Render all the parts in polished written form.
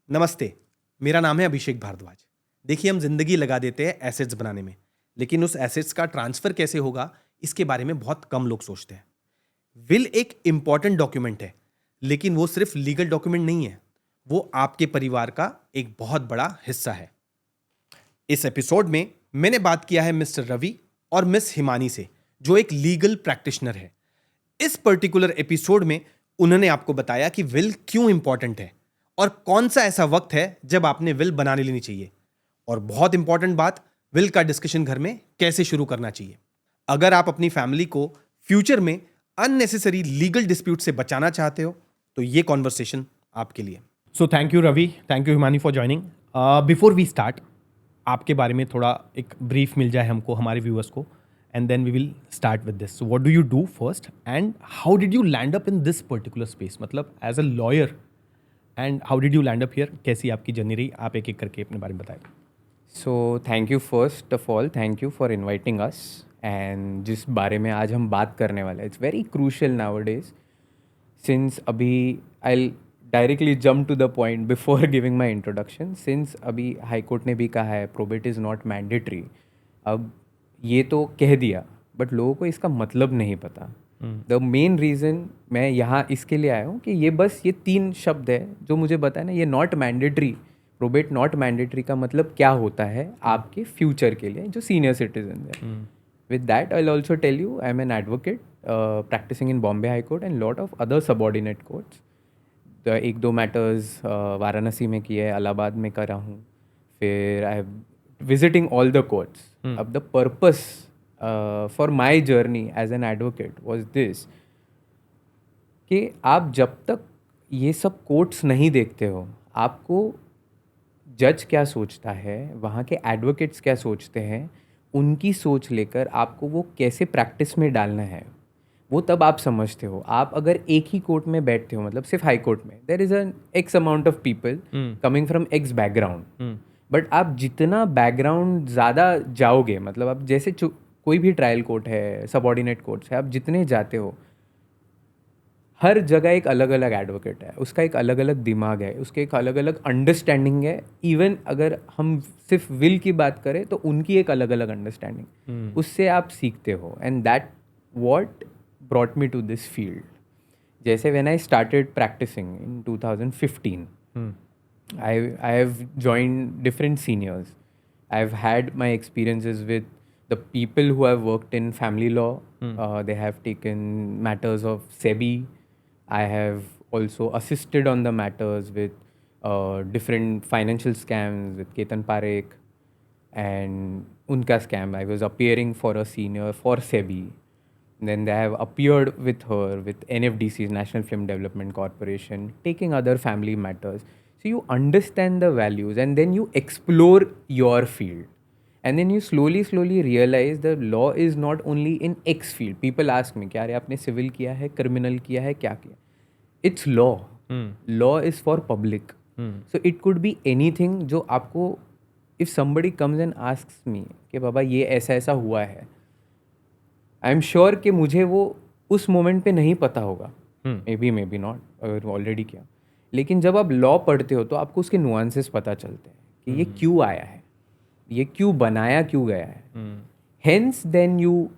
नमस्ते, मेरा नाम है अभिषेक भारद्वाज। देखिए, हम ज़िंदगी लगा देते हैं एसेट्स बनाने में, लेकिन उस एसेट्स का ट्रांसफ़र कैसे होगा, इसके बारे में बहुत कम लोग सोचते हैं। विल एक इम्पॉर्टेंट डॉक्यूमेंट है, लेकिन वो सिर्फ लीगल डॉक्यूमेंट नहीं है, वो आपके परिवार का एक बहुत बड़ा हिस्सा है। इस एपिसोड में मैंने बात किया है मिस्टर रवि और मिस हिमानी से, जो एक लीगल प्रैक्टिशनर है। इस पर्टिकुलर एपिसोड में उन्होंने आपको बताया कि विल क्यों इंपॉर्टेंट है और कौन सा ऐसा वक्त है जब आपने विल बना लेनी चाहिए, और बहुत इंपॉर्टेंट बात, विल का डिस्कशन घर में कैसे शुरू करना चाहिए। अगर आप अपनी फैमिली को फ्यूचर में अननेसेसरी लीगल डिस्प्यूट से बचाना चाहते हो तो ये कॉन्वर्सेशन आपके लिए। So thank you Ravi, thank you Himani for joining. Before we start, आपके बारे में थोड़ा एक ब्रीफ मिल जाए हमको, हमारे व्यूअर्स को, and then we will start with this. So what do you do first and how did you land up in this particular space? मतलब as a lawyer and how did you land up here? कैसी आपकी journey रही? आप एक एक करके अपने बारे में बताएं। So thank you first of all, thank you for inviting us. And जिस बारे में आज हम बात करने वाले हैं, it's very crucial nowadays, since अभी I directly jump to the point before giving my introduction. Since अभी हाई कोर्ट ने भी कहा है प्रोबेट इज़ नॉट मैंडेटरी, अब ये तो कह दिया बट लोगों को इसका मतलब नहीं पता। द मेन रीज़न मैं यहाँ इसके लिए आया हूँ कि ये बस ये 3 शब्द है जो मुझे बताया ना, ये not mandatory, probate not mandatory का मतलब क्या होता है आपके फ्यूचर के लिए जो सीनियर सिटीजन है। With that I will also tell you I am an advocate practising in Bombay high court and lot of other subordinate courts. 1-2 matters Varanasi में किए, इलाहाबाद में करा हूँ, फिर I have visiting all the courts. Of the purpose for my journey as an advocate was this कि आप जब तक ये सब कोर्ट्स नहीं देखते हो, आपको जज क्या सोचता है, वहाँ के एडवोकेट्स क्या सोचते हैं, उनकी सोच लेकर आपको वो कैसे प्रैक्टिस में डालना है, वो तब आप समझते हो। आप अगर एक ही कोर्ट में बैठते हो, मतलब सिर्फ हाई कोर्ट में, there is an X amount of people coming from X background, but आप जितना बैकग्राउंड ज़्यादा जाओगे, मतलब आप जैसे कोई भी ट्रायल कोर्ट है, सबऑर्डिनेट कोर्ट्स है, आप जितने जाते हो, हर जगह एक अलग अलग एडवोकेट है, उसका एक अलग अलग दिमाग है, उसके एक अलग अलग अंडरस्टैंडिंग है। इवन अगर हम सिर्फ विल की बात करें तो उनकी एक अलग अलग अंडरस्टैंडिंग, उससे आप सीखते हो। And that what brought me to this field. जैसे when I started practicing in 2015, I have joined different seniors. I've had my experiences with the people who have worked in family law. They have taken matters of SEBI. I have also assisted on the matters with different financial scams with Ketan Parekh and Unka scam. I was appearing for a senior for SEBI. Then they have appeared with her with NFDC's National Film Development Corporation, taking other family matters. So you understand the values and then you explore your field. And then you slowly realize the law is not only in X field. People ask me, क्या रे आपने civil किया है, criminal किया है, क्या किया? It's law. Law is for public. So it could be anything जो आपको, if somebody comes and asks me कि बाबा ये ऐसा ऐसा हुआ है, आई एम श्योर कि मुझे वो उस मोमेंट पे नहीं पता होगा, मे बी नॉट, अगर ऑलरेडी किया। लेकिन जब आप लॉ पढ़ते हो तो आपको उसके नुआंसेस पता चलते हैं कि ये क्यों आया है, ये क्यों बनाया क्यों गया है। Hence then you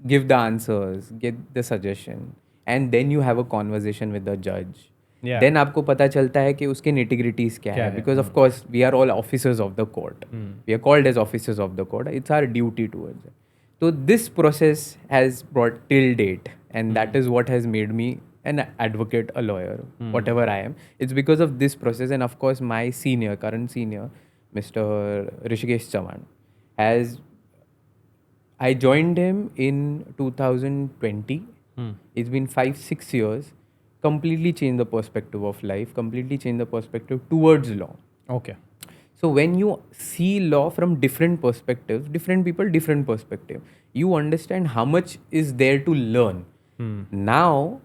give the answers, get the suggestion, and then you have a conversation with the जज। देन आपको पता चलता है कि उसके निटिग्रिटीज क्या है, because of course we are all officers of the court, we are called as officers of the court, it's our duty towards it. So this process has brought till date, and that is what has made me an advocate, a lawyer, whatever I am. It's because of this process, and of course my senior, current senior, Mr. Rishikesh Chavan, has, I joined him in 2020. It's been 5-6 years, completely changed the perspective of life, completely changed the perspective towards law. Okay. So when you see law from different perspectives, different people, different perspective, you understand how much is there to learn. Now,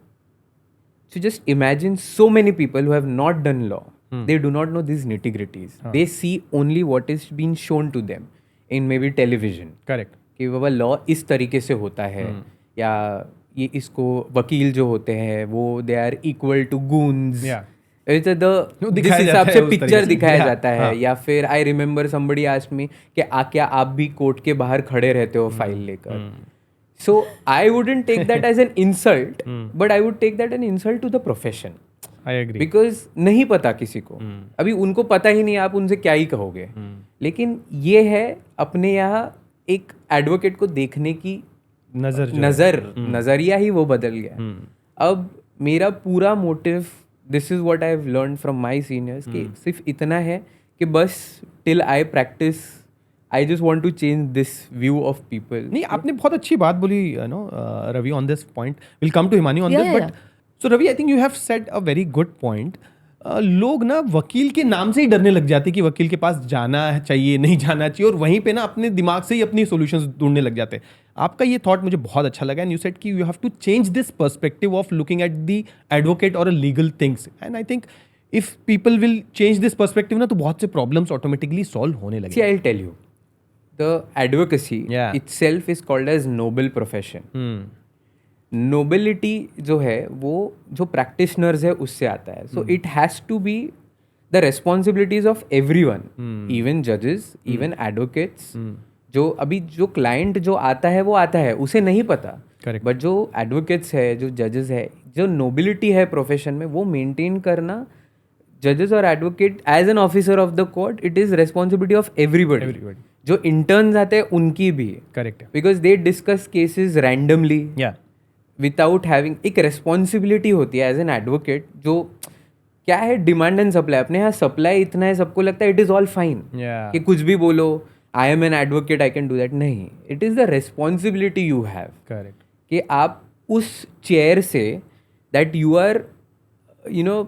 so just imagine so many people who have not done law. They do not know these nitty-gritties. They see only what is being shown to them in maybe television. Correct. कि बाबा law इस तरीके से होता है, या ये इसको वकील जो होते हैं वो दे आर इक्वल टू गून्स, जिस दिखाया हिसाब जाता से है उस तरीके पिक्चर से। दिखाया Yeah, जाता है, हाँ। या फिर I remember somebody asked me कि क्या आप भी कोर्ट के बाहर खड़े रहते हो फाइल लेकर. So I wouldn't take that as an insult, but I would take that an insult to the profession. I agree. Because नहीं पता किसी को, अभी उनको पता ही नहीं, आप उनसे क्या ही कहोगे. लेकिन ये है अपने यहाँ एक एडवोकेट को देखने की नजरिया ही वो बदल गया. अब मेरा पूरा motive, this is what I have learn from my seniors, कि सिर्फ इतना है कि बस till I practise I just want to change this view of people. नहीं, आपने बहुत अच्छी बात बोली Ravi on this point. Will come to Himani on this, but so Ravi, I think you have said a very good point. लोग ना वकील के नाम से ही डरने लग जाते हैं कि वकील के पास जाना चाहिए, नहीं जाना चाहिए, और वहीं पे ना अपने दिमाग से ही अपनी सॉल्यूशंस ढूंढने लग जाते हैं. आपका ये थॉट मुझे बहुत अच्छा लगा, एंड यू सेड कि you have to change this perspective of looking at the advocate और a legal things. And I think if people will change this perspective ना, तो बहुत से प्रॉब्लम्स ऑटोमेटिकली सॉल्व होने See, लगे. I'll tell you, the advocacy Yeah. itself is called as noble profession. Nobility जो है वो जो practitioners है उससे आता है. So it has to be the responsibilities of everyone, even judges, even advocates. जो अभी जो client जो आता है वो आता है, उसे नहीं पता. Correct. But जो advocates है, जो judges है, जो nobility है profession में, वो maintain करना जजेस और advocate as an officer of the court, it is responsibility of everybody. जो इंटर्न्स आते हैं उनकी भी, correct, because they discuss cases randomly without having. एक रेस्पॉन्सिबिलिटी होती है एज एन एडवोकेट, जो क्या है, डिमांड एंड सप्लाई. अपने यहाँ सप्लाई इतना है, सबको लगता है इट इज ऑल फाइन, कि कुछ भी बोलो, I am an advocate, I can do that. नहीं, it is the responsibility you have. Correct. कि आप उस चेयर से, that you are, you know,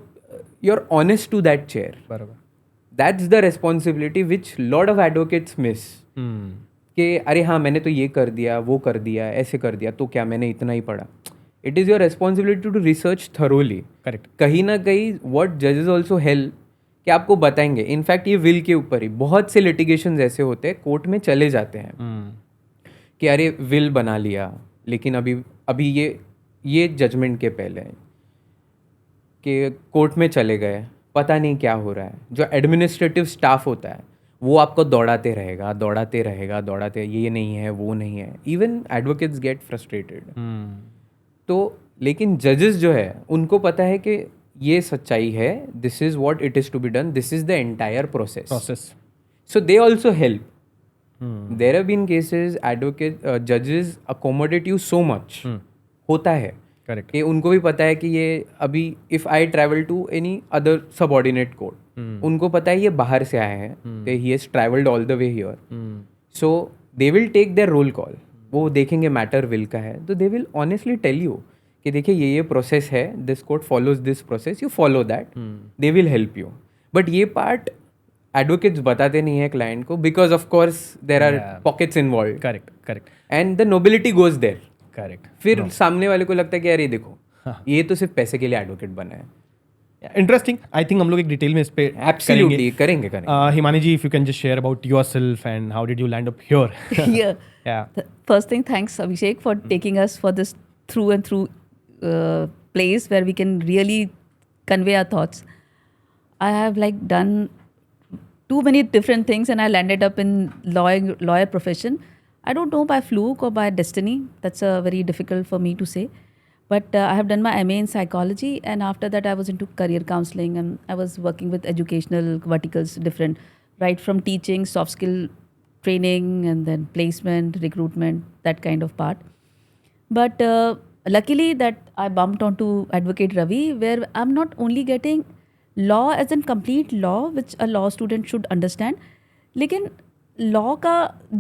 you're honest to that chair. बराबर. That's the responsibility which lot of advocates miss. कि अरे हाँ मैंने तो ये कर दिया, वो कर दिया, ऐसे कर दिया, तो क्या मैंने इतना ही पढ़ा. It is your responsibility to research thoroughly. Correct. कहीं ना कहीं what judges also help, कि आपको बताएंगे. इनफैक्ट ये विल के ऊपर ही बहुत से लिटिगेशंस ऐसे होते हैं, कोर्ट में चले जाते हैं कि अरे विल बना लिया, लेकिन अभी ये जजमेंट के पहले कि कोर्ट में चले गए, पता नहीं क्या हो रहा है. जो एडमिनिस्ट्रेटिव स्टाफ होता है वो आपको दौड़ाते रहेगा, ये नहीं है, वो नहीं है. Even advocates get frustrated. तो लेकिन जजेस जो है उनको पता है कि ये सच्चाई है, this is what it is to be done, this is the entire process. So they also help. There have been cases advocate जजेस अकोमोडेट यू सो मच. होता है करेक्ट. कि उनको भी पता है कि ये अभी if I travel to any other subordinate court, उनको पता है ये बाहर से आए हैं, कि he has travelled all the way here, so they will take their roll call. वो देखेंगे मैटर विल का है, तो they will honestly tell you कि देखिए ये प्रोसेस है, this court follows this process, you follow that, they will help you. But ये पार्ट एडवोकेट्स बताते नहीं है क्लाइंट को, because of course there are pockets involve. Correct. And the nobility goes there. Correct. फिर सामने वाले को लगता है कि अरे देखो, ये तो सिर्फ पैसे के लिए एडवोकेट बना है. इंटरेस्टिंग. आई थिंक हम लोग एक डिटेल में इस पे एब्सोल्युटली करेंगे. Himani ji, if you can just share about yourself and how did you land up here. Yeah. First thing, thanks Abhishek for taking us for this through and through place where we can really convey our thoughts. I have done too many different things and I landed up in lawyer profession. I don't know by fluke or by destiny. That's very difficult for me to say. But I have done my MA in psychology, and after that I was into career counseling, and I was working with educational verticals, different, right from teaching, soft skill training, and then placement, recruitment, that kind of part. But luckily that I bumped onto Advocate Ravi, where I'm not only getting law as in complete law, which a law student should understand, लेकिन law का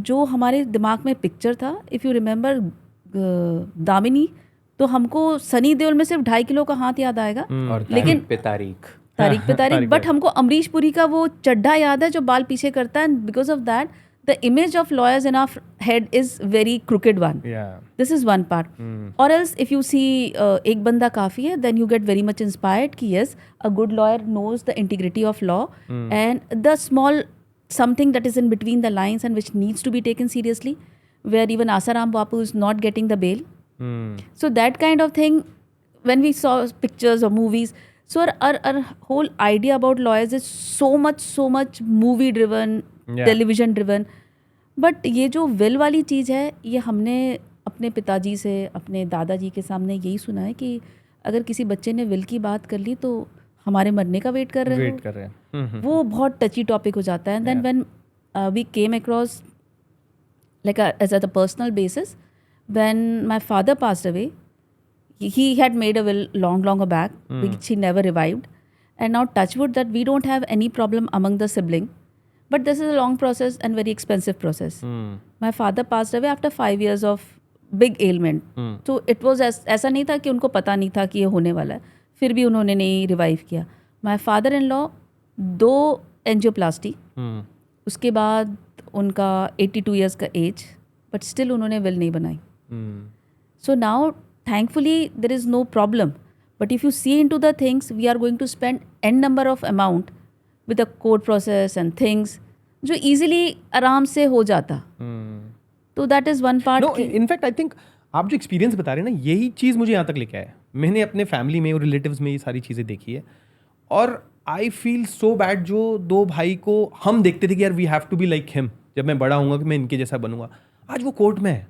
जो हमारे दिमाग में picture था, if you remember Damini, तो हमको सनी देओल में सिर्फ 2.5 किलो का हाथ याद आएगा, लेकिन तारीख पे तारीख. बट हमको अमरीश पुरी का वो चड्ढा याद है जो बाल पीछे करता है. And because of that the image of lawyers in our head is very crooked one. This is one part. और एल्स इफ यू सी एक बंदा काफ़ी है, then you get very much inspired कि yes, a good lawyer knows the integrity of law and the small something that is in between the lines and which needs to be taken seriously, where even Asaram Bapu is not getting the bail. So that kind of thing, when we saw pictures or movies, So our whole idea about lawyers is so much movie driven, Yeah. television driven. But ये जो will वाली चीज़ है, ये हमने अपने पिताजी से, अपने दादाजी के सामने यही सुना है कि अगर किसी बच्चे ने विल की बात कर ली तो हमारे मरने का वेट कर रहे हो. वो बहुत टची टॉपिक हो जाता है. And then when we came across like as at a personal basis, when my father passed away, he had made a will long back, which he never revived. And now touch wood that we don't have any problem among the sibling, but this is a long process and very expensive process. My father passed away after 5 years of big ailment. So it was ऐसा नहीं था कि उनको पता नहीं था कि ये होने वाला है, फिर भी उन्होंने नहीं रिवाइव किया. My father-in-law 2 एंजियोप्लास्टी, उसके बाद उनका 82 ईयर्स का एज, बट स्टिल उन्होंने विल नहीं बनाई. So now thankfully there is no problem, but if you see into the things we are going to spend an number of amount with a court process and things जो easily आराम से हो जाता. तो that is one part. No, in fact I think आप जो experience बता रहे हैं ना, यही चीज़ मुझे यहाँ तक लेके आया. मैंने अपने फैमिली में और रिलेटिव्स में ये सारी चीज़ें देखी है, और आई फील सो बैड जो 2 भाई को हम देखते थे कि यार we have to be like him, जब मैं बड़ा हूँगा कि मैं इनके जैसा बनूंगा. आज वो कोर्ट में है,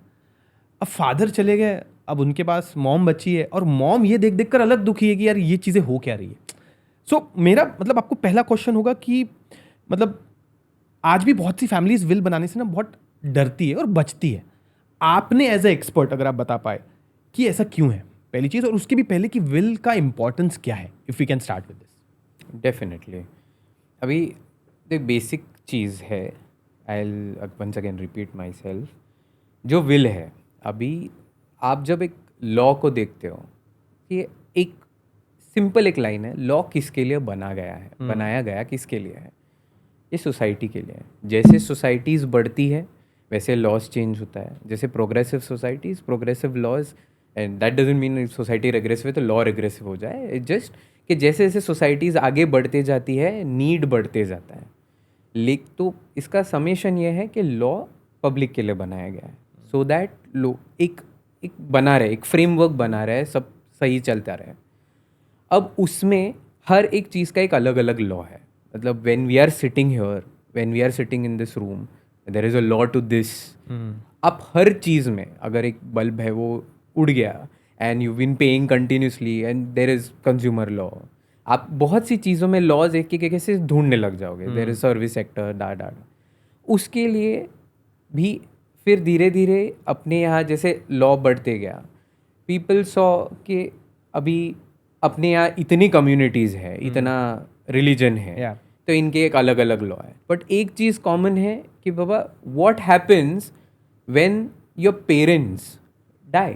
अब फादर चले गए, अब उनके पास मॉम बची है, और मॉम ये देख कर अलग दुखी है कि यार ये चीज़ें हो क्या रही है. सो मेरा मतलब आपको पहला क्वेश्चन होगा कि मतलब आज भी बहुत सी फैमिलीज विल बनाने से ना बहुत डरती है और बचती है. आपने एज ए एक्सपर्ट अगर आप बता पाए कि ऐसा क्यों है, पहली चीज़, और उसके भी पहले कि विल का इंपॉर्टेंस क्या है, if we can start with this. Definitely. अभी द बेसिक चीज़ है, I will once again repeat myself, जो विल है. अभी आप जब एक लॉ को देखते हो, ये एक सिंपल एक लाइन है, लॉ किसके लिए बना गया है, बनाया गया किसके लिए है? ये सोसाइटी के लिए है. जैसे सोसाइटीज़ बढ़ती है वैसे लॉज चेंज होता है. जैसे progressive societies, progressive laws, and that doesn't mean society regressive है तो लॉ रेग्रेसिव हो जाए. इट जस्ट कि जैसे जैसे सोसाइटीज़ आगे बढ़ते जाती है, नीड बढ़ते जाता है. लेकिन तो इसका समेशन ये है कि लॉ पब्लिक के लिए बनाया गया है, सो दैट लो एक बना रहे, एक फ्रेमवर्क बना रहा है, सब सही चलता रहे. अब उसमें हर एक चीज़ का एक अलग अलग लॉ है. मतलब when we are sitting here, when we are sitting in this room, there is a law to this. अब हर चीज़ में अगर एक बल्ब है वो उड़ गया and you been paying continuously and there is consumer law, आप बहुत सी चीज़ों में लॉज एक एक कैसे ढूंढने लग जाओगे. देयर इज सर्विस सेक्टर, डा. उसके लिए भी फिर धीरे धीरे अपने यहाँ जैसे लॉ बढ़ते गया, पीपल सॉ कि अभी अपने यहाँ इतनी कम्युनिटीज़ है, इतना रिलीजन है, तो इनके एक अलग अलग लॉ है. बट एक चीज़ कॉमन है कि बाबा what happens when your parents die.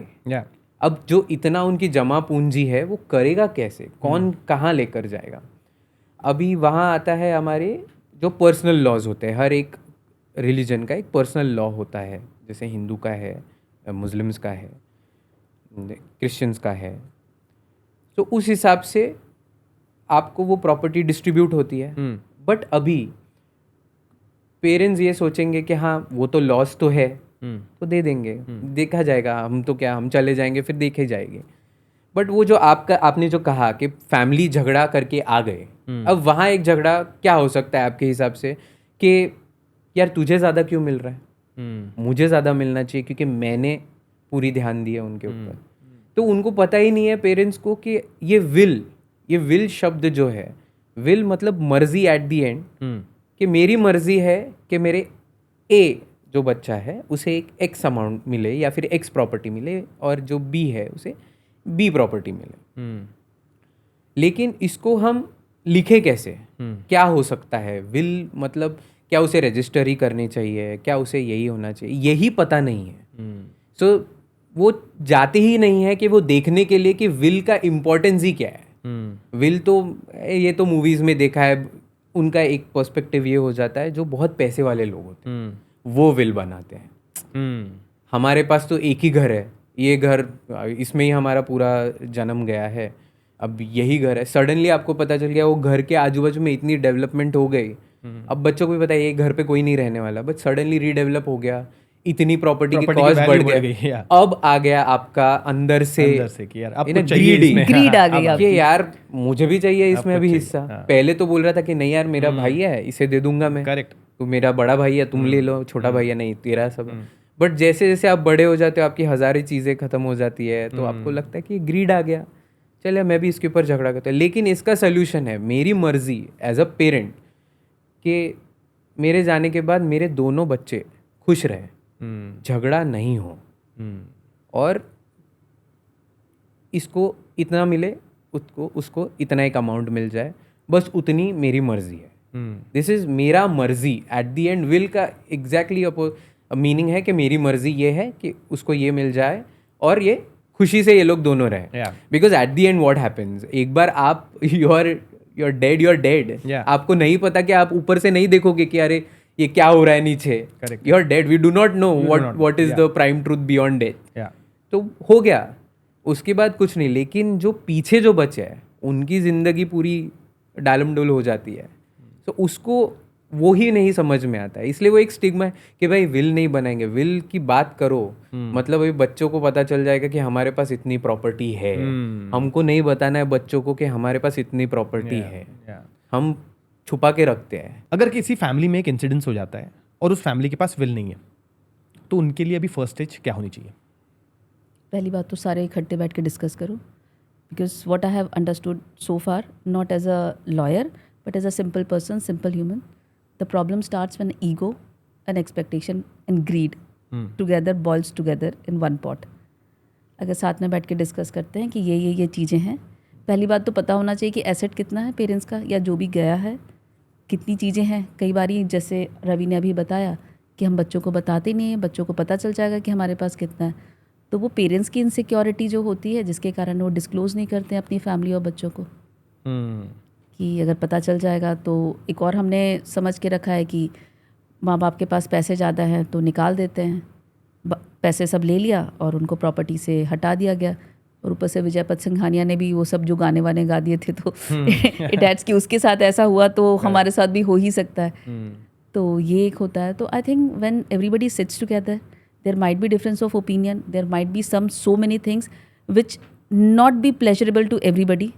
अब जो इतना उनकी जमा पूंजी है वो करेगा कैसे, कौन कहाँ लेकर जाएगा? अभी वहाँ आता है हमारे जो पर्सनल लॉज होते हैं. हर एक रिलीजन का एक पर्सनल लॉ होता है, जैसे हिंदू का है, मुस्लिम्स का है, क्रिश्चियंस का है. तो उस हिसाब से आपको वो प्रॉपर्टी डिस्ट्रीब्यूट होती है. बट अभी पेरेंट्स ये सोचेंगे कि हाँ वो तो लॉस तो है, तो दे देंगे, देखा जाएगा, हम तो क्या, हम चले जाएंगे फिर देखे जाएंगे. बट वो जो आपने जो कहा कि फैमिली झगड़ा करके आ गए, अब वहाँ एक झगड़ा क्या हो सकता है आपके हिसाब से कि यार तुझे ज़्यादा क्यों मिल रहा है, मुझे ज़्यादा मिलना चाहिए क्योंकि मैंने पूरी ध्यान दिया उनके ऊपर. तो उनको पता ही नहीं है पेरेंट्स को कि ये विल शब्द जो है, विल मतलब मर्जी एट दी एंड, कि मेरी मर्जी है कि मेरे ए जो बच्चा है उसे एक एक्स अमाउंट मिले या फिर एक्स प्रॉपर्टी मिले, और जो बी है उसे बी प्रॉपर्टी मिले. लेकिन इसको हम लिखे कैसे, क्या हो सकता है विल, मतलब क्या उसे रजिस्टर ही करनी चाहिए, क्या उसे यही होना चाहिए, यही पता नहीं है. सो वो जाते ही नहीं है कि वो देखने के लिए कि विल का इम्पोर्टेंस ही क्या है. विल तो ये तो मूवीज़ में देखा है, उनका एक पर्सपेक्टिव ये हो जाता है, जो बहुत पैसे वाले लोग होते हैं वो विल बनाते हैं. हमारे पास तो एक ही घर है, ये घर, इसमें ही हमारा पूरा जन्म गया है, अब यही घर है. सडनली आपको पता चल गया वो घर के आजू बाजू में इतनी डेवलपमेंट हो गई, अब बच्चों को भी पता है ये घर पे कोई नहीं रहने वाला, बट सडनली रीडेवलप हो गया, इतनी प्रॉपर्टी की Property की कॉस्ट value बढ़ बढ़ गई, गई, yeah. अब आ गया आपका अंदर से कि यार अब in a कुछ चाहिए greedy. इसमें। Greed आ हाँ, गई अब आपकी। ये यार मुझे भी चाहिए अब इसमें कुछ अभी चाहिए, हिस्सा। हाँ। पहले तो बोल रहा था कि नहीं यार मेरा भाई है, इसे दे दूंगा मैं, करेक्ट। तो मेरा बड़ा भाई है, तुम ले लो, छोटा भाई है, नहीं तेरा सब। बट जैसे जैसे आप बड़े हो जाते हो, आपकी हजारें चीज़ें खत्म हो जाती है, तो आपको लगता है कि ग्रीड आ गया, चले मैं भी इसके ऊपर झगड़ा करता हूँ। लेकिन इसका सोल्यूशन है मेरी मर्जी एज अ पेरेंट कि मेरे जाने के बाद मेरे दोनों बच्चे खुश रहे, झगड़ा नहीं हो, और इसको इतना मिले, उसको उसको इतना एक अमाउंट मिल जाए, बस उतनी मेरी मर्जी है। दिस इज मेरा मर्जी। एट द एंड विल का एग्जैक्टली मीनिंग है कि मेरी मर्जी ये है कि उसको ये मिल जाए और ये खुशी से ये लोग दोनों रहे। Yeah. Because at the and what happens, एक बार आप you're dead. Yeah. आपको नहीं पता कि आप ऊपर से नहीं देखोगे कि अरे ये क्या हो रहा है नीचे। Correct. You're dead. We do not know We do not know. what is Yeah. the prime truth beyond death. या तो हो गया, उसके बाद कुछ नहीं। लेकिन जो पीछे जो बचे हैं उनकी ज़िंदगी पूरी डालमडोल हो जाती है, तो उसको वो ही नहीं समझ में आता है। इसलिए वो एक स्टिग्मा है कि भाई विल नहीं बनाएंगे। विल की बात करो, मतलब अभी बच्चों को पता चल जाएगा कि हमारे पास इतनी प्रॉपर्टी है। हमको नहीं बताना है बच्चों को कि हमारे पास इतनी प्रॉपर्टी है, हम छुपा के रखते हैं। अगर किसी फैमिली में एक इंसिडेंस हो जाता है और उस फैमिली के पास विल नहीं है, तो उनके लिए अभी फर्स्ट स्टेज क्या होनी चाहिए? पहली बात तो सारे इकट्ठे बैठ के डिस्कस करो, because what I have understood so far, not as a lawyer but as a simple person, simple human, the problem starts when ego and expectation and greed together boils together in one pot. अगर साथ में बैठ के discuss करते हैं कि ये चीज़ें हैं, पहली बात तो पता होना चाहिए कि एसेट कितना है पेरेंट्स का या जो भी गया है, कितनी चीज़ें हैं। कई बारी जैसे रवि ने अभी बताया कि हम बच्चों को बताते नहीं हैं, बच्चों को पता चल जाएगा कि हमारे पास कितना है, तो वो पेरेंट्स की इनसिक्योरिटी जो होती है जिसके कारण वो डिस्क्लोज़ नहीं करते हैं अपनी फैमिली और बच्चों को, कि अगर पता चल जाएगा तो। एक और हमने समझ के रखा है कि माँ बाप के पास पैसे ज़्यादा हैं तो निकाल देते हैं, पैसे सब ले लिया और उनको प्रॉपर्टी से हटा दिया गया। और ऊपर से विजय पथ सिंघानिया ने भी वो सब जो गाने वाने गा दिए थे, तो इट एड्स कि उसके साथ ऐसा हुआ तो हमारे साथ भी हो ही सकता है। तो ये एक होता है। तो I think when everybody sits together, there might be difference of opinion, there might be so many things which not be pleasurable to everybody,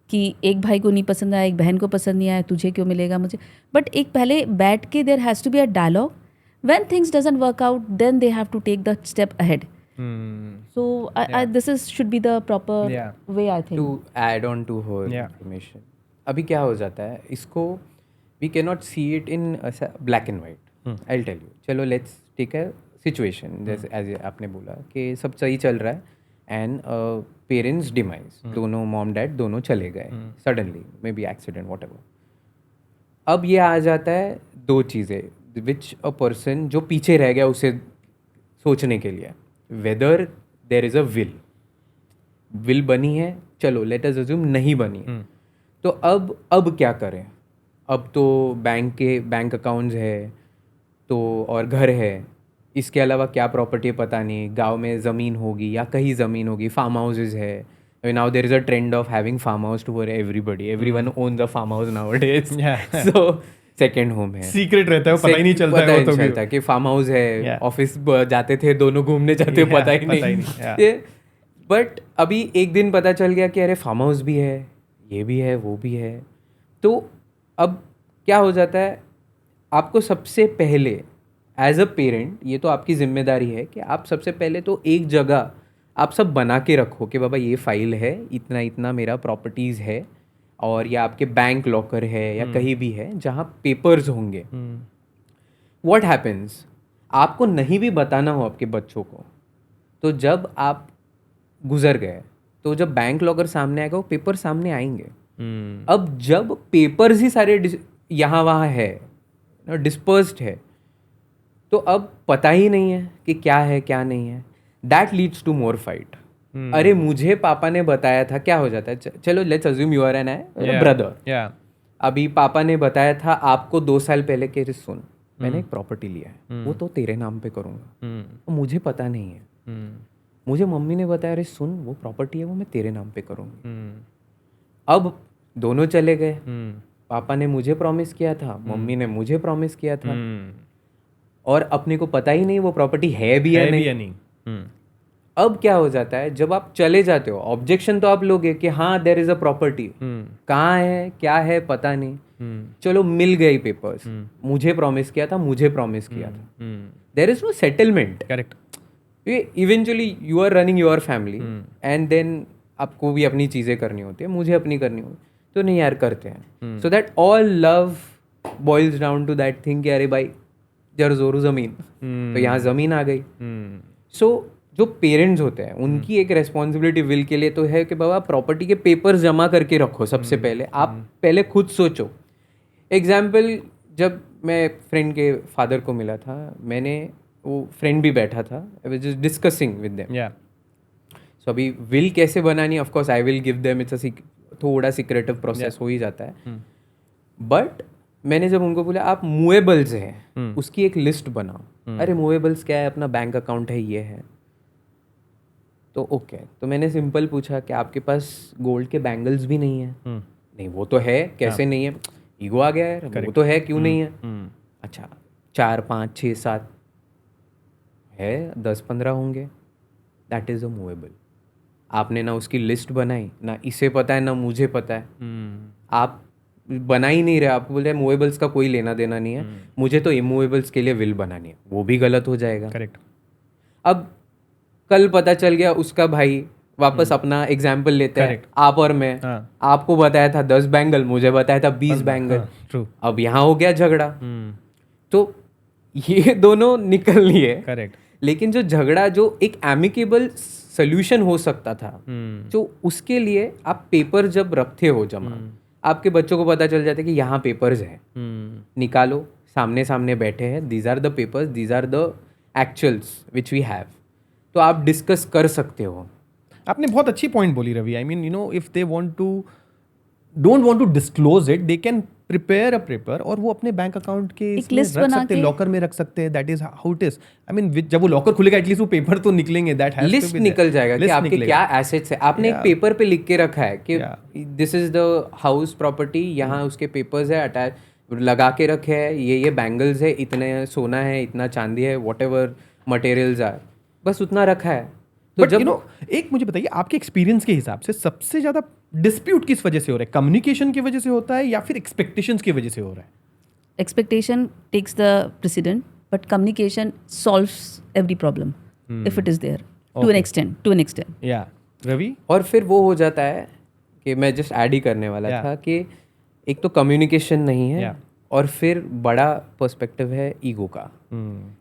कि एक भाई को नहीं पसंद आया, एक बहन को पसंद नहीं आया, तुझे क्यों मिलेगा मुझे। बट एक पहले बैठ के there has to be a dialogue. When things doesn't work out then they have to take the step ahead. So this should be the proper way, I think. To add on to her information, अभी क्या हो जाता है, इसको we cannot see it in black and white. I'll tell you. चलो let's take a situation, जैसे as आपने बोला कि सब सही चल रहा है एंड पेरेंट्स डिमाइज, दोनों मॉम डैड दोनों चले गए suddenly, may be accident whatever. अब ये आ जाता है दो चीज़ें विच अ पर्सन जो पीछे रह गया उसे सोचने के लिए, whether there is a will बनी है, चलो लेट अस अज्यूम नहीं बनी है, तो अब क्या करें। अब तो बैंक अकाउंट्स है तो और घर है, इसके अलावा क्या प्रॉपर्टी है पता नहीं, गांव में ज़मीन होगी या कहीं ज़मीन होगी, फार्म हाउसेज है। Now there is a trend of having farm house to everybody, everyone owns a farm house nowadays. So second home है, सीक्रेट रहता है, पता ही नहीं चलता है, वो तो चलता कि फार्म हाउस है, ऑफिस जाते थे दोनों घूमने जाते, पता ही नहीं। बट अभी एक दिन पता चल गया कि अरे फार्म हाउस भी है, ये भी है, वो भी है। तो अब क्या हो जाता है, आपको सबसे पहले एज अ पेरेंट ये तो आपकी जिम्मेदारी है कि आप सबसे पहले तो एक जगह आप सब बना के रखो कि बाबा ये फाइल है, इतना इतना मेरा प्रॉपर्टीज़ है, और या आपके बैंक लॉकर है या कहीं भी है जहाँ पेपर्स होंगे। व्हाट हैपन्स, आपको नहीं भी बताना हो आपके बच्चों को, तो जब आप गुजर गए तो जब बैंक लॉकर सामने आएगा वो पेपर सामने आएंगे। अब जब पेपर्स ही सारे यहाँ वहाँ है, डिस्पर्स्ड है, तो अब पता ही नहीं है कि क्या है क्या नहीं है। That leads to more fight. अरे मुझे पापा ने बताया था, क्या हो जाता है, चलो let's assume you are an brother. अभी पापा ने बताया था आपको 2 साल पहले कि सुन मैंने एक प्रॉपर्टी लिया है, वो तो तेरे नाम पे करूँगा, मुझे पता नहीं है। मुझे मम्मी ने बताया अरे सुन वो प्रॉपर्टी है वो मैं तेरे नाम पे करूँगी। अब दोनों चले गए, पापा ने मुझे प्रॉमिस किया था, मम्मी ने मुझे प्रॉमिस किया था। और अपने को पता ही नहीं वो प्रॉपर्टी है भी या है भी नहीं। या नहीं। अब क्या हो जाता है, जब आप चले जाते हो ऑब्जेक्शन तो आप लोगे कि हाँ देयर इज अ प्रॉपर्टी, कहाँ है क्या है पता नहीं, चलो मिल गई पेपर्स, मुझे प्रॉमिस किया था, मुझे प्रॉमिस किया था, there is no settlement. Correct. Eventually you are running your family and then आपको भी अपनी चीज़ें करनी होती है, मुझे अपनी करनी होती, तो नहीं यार करते हैं। So that all love boils down to that thing कि अरे भाई जर जोरू ज़मीन, तो यहाँ ज़मीन आ गई। सो जो पेरेंट्स होते हैं उनकी एक रेस्पॉन्सिबिलिटी विल के लिए तो है कि बाबा प्रॉपर्टी के पेपर्स जमा करके रखो सबसे पहले। आप पहले खुद सोचो। एग्जाम्पल, जब मैं फ्रेंड के फादर को मिला था, मैंने, वो फ्रेंड भी बैठा था, I was just discussing with them. या सो अभी विल कैसे बनानी, of course I will give them, it's a थोड़ा सीक्रेटिव प्रोसेस हो ही जाता है। बट मैंने जब उनको बोला आप मूवेबल्स हैं उसकी एक लिस्ट बनाओ। अरे मूवेबल्स क्या है, अपना बैंक अकाउंट है, ये है, तो ओके। तो मैंने सिंपल पूछा कि आपके पास गोल्ड के बैंगल्स भी नहीं है? नहीं वो तो है, कैसे नहीं है, ईगो आ गया है, वो तो है, क्यों नहीं है? अच्छा 4 5 6 7 है, 10 15 होंगे, दैट इज़ अ मूवेबल। आपने ना उसकी लिस्ट बनाई, ना इसे पता है ना मुझे पता है, आप बना ही नहीं रहे, आपको बोल रहे मूवेबल्स का कोई लेना देना नहीं है, मुझे तो इमूवेबल्स के लिए विल बनानी है, वो भी गलत हो जाएगा। करेक्ट। अब कल पता चल गया उसका भाई, वापस अपना एग्जाम्पल लेते हैं, आप और मैं, आपको बताया था 10 बैंगल, मुझे बताया था 20 बैंगल, ट्रू। अब यहाँ हो गया झगड़ा। तो ये दोनों निकल लिए। करेक्ट। लेकिन जो झगड़ा, जो एक एमिकेबल सोल्यूशन हो सकता था, जो उसके लिए आप पेपर जब रखते हो जमा, आपके बच्चों को पता चल जाता है कि यहाँ पेपर्स है, निकालो, सामने सामने बैठे हैं, these are the papers, these are the actuals which we have, तो आप डिस्कस कर सकते हो। आपने बहुत अच्छी पॉइंट बोली Ravi. I mean, you know, if they don't want to disclose it, they can prepare a paper और वो अपने बैंक अकाउंट के इसमें लिस्ट रख बना सकते हैं, के। लॉकर में रख सकते हैं। That is how it is. I mean, जब वो लॉकर खुलेगा एटलीस्ट वो पेपर तो निकलेंगे। दैट हैज लिस्ट निकल जाएगा कि आपके क्या एसेट्स है। आपने एक पेपर पे लिख के रखा है कि this is the house property, यहाँ उसके पेपर्स है अटैच, लगा के रखे हैं, ये बैंगल्स है, इतने सोना है, इतना चांदी है, वॉट एवर मटेरियल्स आर, बस उतना रखा है। तो बट यू नो, एक मुझे बताइए, आपके एक्सपीरियंस के हिसाब से सबसे ज्यादा डिस्प्यूट किस वजह से हो रहा है? कम्युनिकेशन की वजह से होता है या फिर एक्सपेक्टेशंस की वजह से हो रहा है? Expectation takes the precedent, but communication solves every problem if it is there to an extent. To an extent. या रवि? और फिर वो हो जाता है कि मैं जस्ट ऐड ही करने वाला था कि एक तो कम्युनिकेशन नहीं है, और फिर बड़ा पर्सपेक्टिव है ईगो का।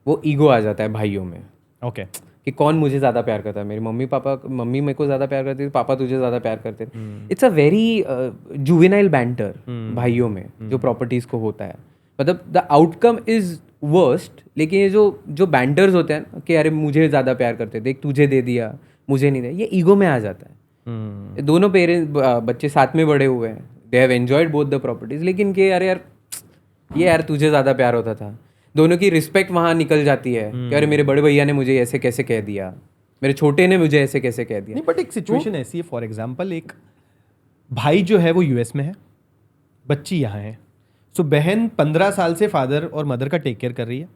वो ईगो आ जाता है भाइयों में। ओके। कि कौन मुझे ज़्यादा प्यार करता है, मेरी मम्मी मेरे को ज़्यादा प्यार करती थी, पापा तुझे ज़्यादा प्यार करते थे। It's a very juvenile banter भाइयों में जो प्रॉपर्टीज़ को होता है। मतलब द आउटकम इज़ वर्स्ट, लेकिन ये जो बैंटर्स होते हैं कि अरे मुझे ज़्यादा प्यार करते थे, तुझे दे दिया, मुझे नहीं दिया, ये ईगो में आ जाता है। दोनों बच्चे साथ में बड़े हुए हैं, they have enjoyed both the properties, लेकिन कि अरे यार तुझे ज़्यादा प्यार होता था। दोनों की रिस्पेक्ट वहाँ निकल जाती है कि अरे मेरे बड़े भैया ने मुझे ऐसे कैसे कह दिया, मेरे छोटे ने मुझे ऐसे कैसे कह दिया। नहीं, बट एक सिचुएशन ऐसी है, फॉर एग्जांपल, एक भाई जो है वो यूएस में है, बच्ची यहाँ है। सो बहन 15 साल से फादर और मदर का टेक केयर कर रही है,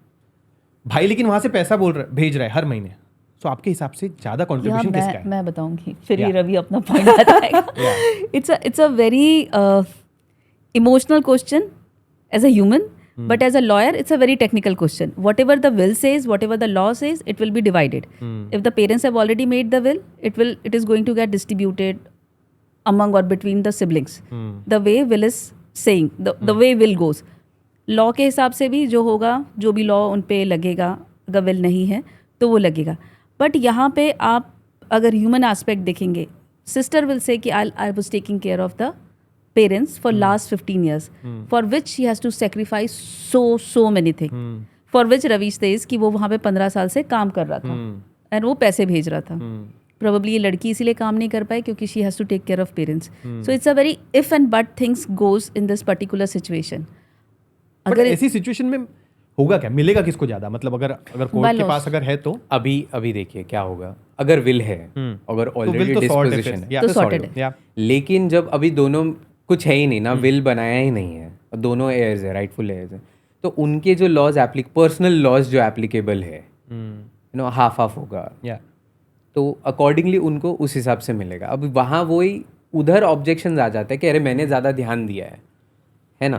भाई लेकिन वहाँ से पैसा भेज रहा है हर महीने। सो आपके हिसाब से ज़्यादा कॉन्ट्रीब्यूशन किसका है? मैं बताऊंगी, फिर ये रवि अपना पॉइंट बताएगा। It's a very emotional question as a human. But as a lawyer, it's a very technical question. Whatever the will says, whatever the law says, it will be divided. If the parents have already made the will, it is going to get distributed among or between the siblings. The way will is saying, the way will goes. Law के हिसाब से भी जो होगा, जो भी law उन पे लगेगा, अगर will नहीं है तो वो लगेगा. But यहाँ पे आप अगर human aspect देखेंगे, sister will say कि I was taking care of the parents for last 15 years, for which she has to sacrifice so many things, for which Ravi says कि वो वहाँ पे 15 साल से काम कर रहा था and वो पैसे भेज रहा था. Probably ये लड़की इसीलिए काम नहीं कर पाई क्योंकि she has to take care of parents. So it's a very if and but things goes in this particular situation. अगर ऐसी सिचुएशन में होगा क्या, मिलेगा किसको ज्यादा? मतलब अगर कोर्ट के पास अगर है तो अभी देखिए क्या होगा। अगर विल है, अगर ऑलरेडी डिस्पोजिशन है तो सॉर्टेड है। लेकिन जब अभी दोनों कुछ है ही नहीं ना, विल बनाया ही नहीं है, दोनों एयर्स है, राइटफुल एयर्स है, तो उनके जो लॉज पर्सनल लॉज जो एप्लीकेबल है हाफ हाफ होगा, या तो अकॉर्डिंगली उनको उस हिसाब से मिलेगा। अब वहाँ वही उधर ऑब्जेक्शन आ जाता है कि अरे मैंने ज़्यादा ध्यान दिया है ना,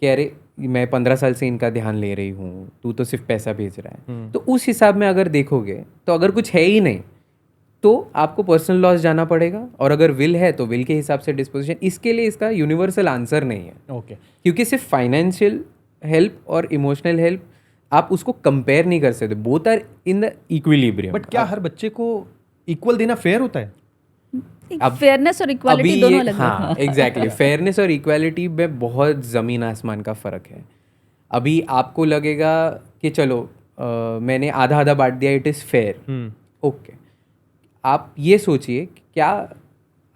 कि अरे मैं 15 साल से इनका ध्यान ले रही हूँ, तू तो सिर्फ पैसा भेज रहा है। तो उस हिसाब में अगर देखोगे तो अगर कुछ है ही नहीं तो आपको पर्सनल लॉस जाना पड़ेगा, और अगर विल है तो विल के हिसाब से डिस्पोजिशन। इसके लिए इसका यूनिवर्सल आंसर नहीं है, ओके क्योंकि सिर्फ फाइनेंशियल हेल्प और इमोशनल हेल्प आप उसको कंपेयर नहीं कर सकते, both are in the equilibrium. But क्या हर बच्चे को इक्वल देना फेयर होता है? फेयरनेस और इक्वालिटी दोनों अलग हाँ एग्जैक्टली, फेयरनेस और इक्वालिटी में बहुत ज़मीन आसमान का फ़र्क है। अभी आपको लगेगा कि चलो मैंने आधा आधा बांट दिया, इट इज़ फेयर, ओके। आप ये सोचिए कि क्या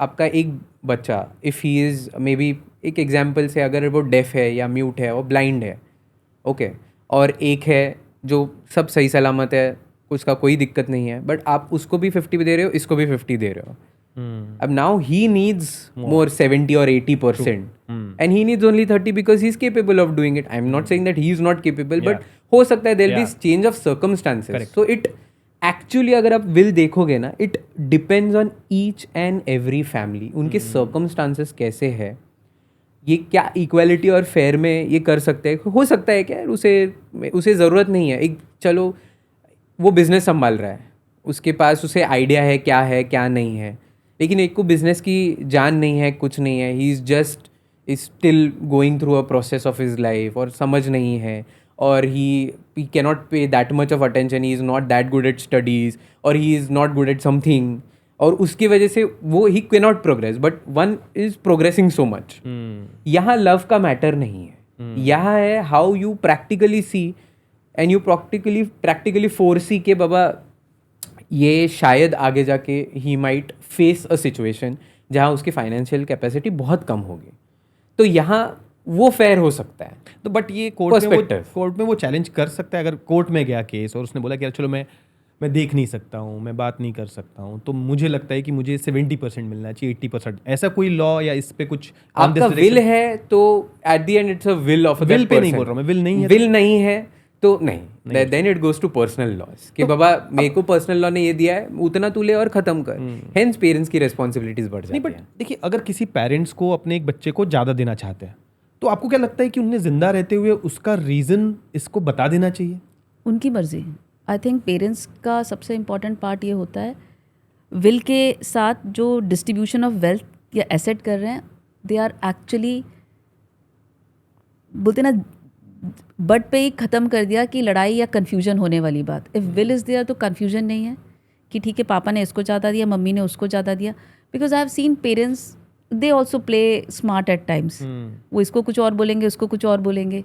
आपका एक बच्चा, if he is may be, एक एग्जाम्पल से, अगर वो डेफ है या म्यूट है और ब्लाइंड है, ओके, और एक है जो सब सही सलामत है, उसका कोई दिक्कत नहीं है, बट आप उसको भी 50 दे रहे हो, इसको भी 50 दे रहे हो। अब now he needs more 70 or 80%, and he needs only 30 because he is capable of doing it. I am not saying that he is not capable, but हो सकता है there will be change of circumstances. So it actually, अगर आप will देखोगे ना, it depends on each and every family. उनके circumstances कैसे है, ये क्या इक्वालिटी और फेयर में ये कर सकते हैं। हो सकता है क्या उसे ज़रूरत नहीं है, एक चलो वो बिज़नेस संभाल रहा है, उसके पास उसे आइडिया है क्या नहीं है, लेकिन एक को बिज़नेस की जान नहीं है, कुछ नहीं है, he is just is still going through a process of his life, और समझ नहीं है, और he cannot pay that much of attention, he is not that good at studies, और he is not good at something, और उसकी वजह से वो he cannot progress, but one is progressing so much. यहाँ लव का मैटर नहीं है, यहाँ है how you practically see and you practically foresee के बाबा ये शायद आगे जाके he might face a situation जहाँ उसकी फाइनेंशियल कैपेसिटी बहुत कम होगी, तो यहाँ वो फेयर हो सकता है। तो बट ये कोर्ट में वो चैलेंज कर सकता है। अगर कोर्ट में गया केस और उसने बोला कि यार चलो मैं देख नहीं सकता हूँ, मैं बात नहीं कर सकता हूँ, तो मुझे लगता है कि मुझे 70% मिलना चाहिए, 80%, ऐसा कोई लॉ या इस पे कुछ आपका विल है तो eight the and it's a will of will pay नहीं बोल रहा हूँ मैं, विल नहीं है तो नहीं, then it goes to personal loss कि बाबा मेरे को पर्सनल लॉ ने ये दिया है, उतना तू ले और खत्म कर। हेंस पेरेंट्स की रिस्पॉन्सिबिलिटीज बढ़ जाती है। देखिए, अगर किसी पेरेंट्स को अपने एक बच्चे को ज़्यादा देना चाहते हैं, तो आपको क्या लगता है कि उन्हें जिंदा रहते हुए उसका रीज़न इसको बता देना चाहिए? उनकी मर्जी। आई थिंक पेरेंट्स का सबसे इम्पॉर्टेंट पार्ट ये होता है, विल के साथ जो डिस्ट्रीब्यूशन ऑफ वेल्थ या एसेट कर रहे हैं, दे आर एक्चुअली बोलते ना बट पे ही ख़त्म कर दिया कि लड़ाई या कन्फ्यूजन होने वाली बात। इफ़ विल इज़ देयर तो कन्फ्यूजन नहीं है कि ठीक है पापा ने इसको ज़्यादा दिया, मम्मी ने उसको ज़्यादा दिया। Because I have seen parents they also play smart at times. वो इसको कुछ और बोलेंगे, उसको कुछ और बोलेंगे,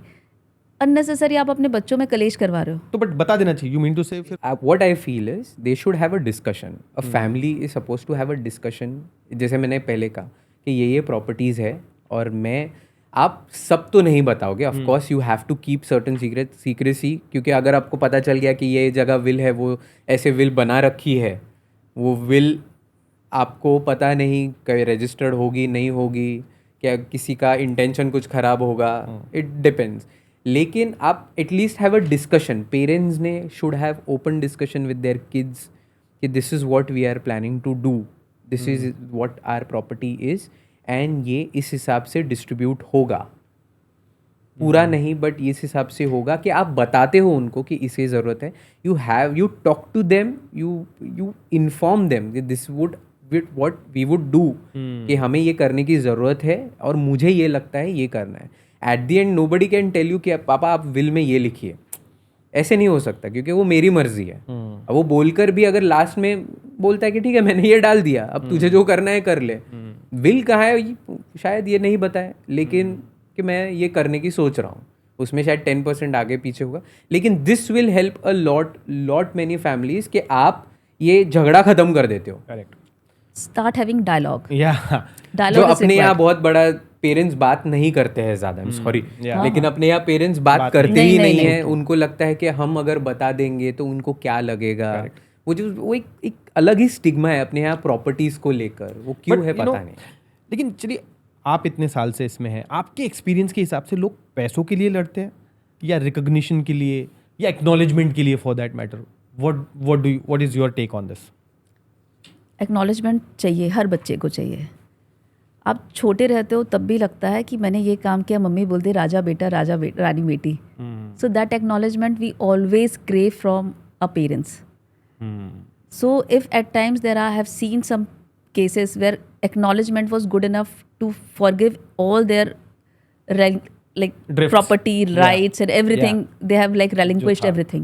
अननेसेसरी आप अपने बच्चों में कलेश करवा रहे हो। तो बट बता देना चाहिए, you mean to say. What I feel is they should have a discussion, a family is suppose to have a discussion. जैसे मैंने पहले कहा कि ये प्रॉपर्टीज़ है और आप सब तो नहीं बताओगे, of course you have to keep certain secrecy, क्योंकि अगर आपको पता चल गया कि ये जगह विल है, वो ऐसे विल बना रखी है, वो विल आपको पता नहीं कहीं रजिस्टर्ड होगी नहीं होगी, क्या किसी का इंटेंशन कुछ ख़राब होगा, इट डिपेंड्स। लेकिन आप at least have a discussion, parents ने should have open discussion with their kids कि this is what we are planning to do, this is what our property is, and ये इस हिसाब से डिस्ट्रीब्यूट होगा, पूरा नहीं बट इस हिसाब से होगा, कि आप बताते हो उनको कि इसे ज़रूरत है। You talk to them, you inform them this would what we would do, कि हमें ये करने की ज़रूरत है और मुझे ये लगता है ये करना है। At the end nobody can tell you कि पापा आप विल में ये लिखिए, ऐसे नहीं हो सकता, क्योंकि वो मेरी मर्जी है। अब वो बोलकर भी अगर लास्ट में बोलता है कि ठीक है मैंने ये डाल दिया, अब तुझे जो करना है कर ले, विल कहाँ है शायद ये नहीं बताए, लेकिन कि मैं ये करने की सोच रहा हूँ, उसमें शायद 10% आगे पीछे होगा। लेकिन this will help a lot many families कि आप ये झगड़ा खत्म कर देते हो। करेक्ट। Start having dialogue. जो अपने यहाँ बहुत बड़ा पेरेंट्स बात नहीं करते हैं ज़्यादा, सॉरी, लेकिन अपने यहाँ पेरेंट्स बात करते ही नहीं है। उनको लगता है कि हम अगर बता देंगे तो उनको क्या लगेगा, वो एक अलग ही स्टिग्मा है अपने यहाँ प्रॉपर्टीज को लेकर, वो क्यों है पता नहीं। लेकिन चलिए, आप इतने साल से इसमें हैं, आपके एक्सपीरियंस के हिसाब से लोग पैसों के लिए लड़ते हैं या रिकॉग्निशन के लिए या एक्नॉलेजमेंट के लिए for that matter? What is your take on this? Acknowledgement चाहिए, हर बच्चे को चाहिए। आप छोटे रहते हो तब भी लगता है कि मैंने ये काम किया, मम्मी बोलते राजा बेटा रानी बेटी। So that acknowledgement we always crave from a parents. So if at times I have seen some cases where acknowledgement was good enough to forgive all their like Drifts. property rights and everything, Yeah. they have like relinquished everything.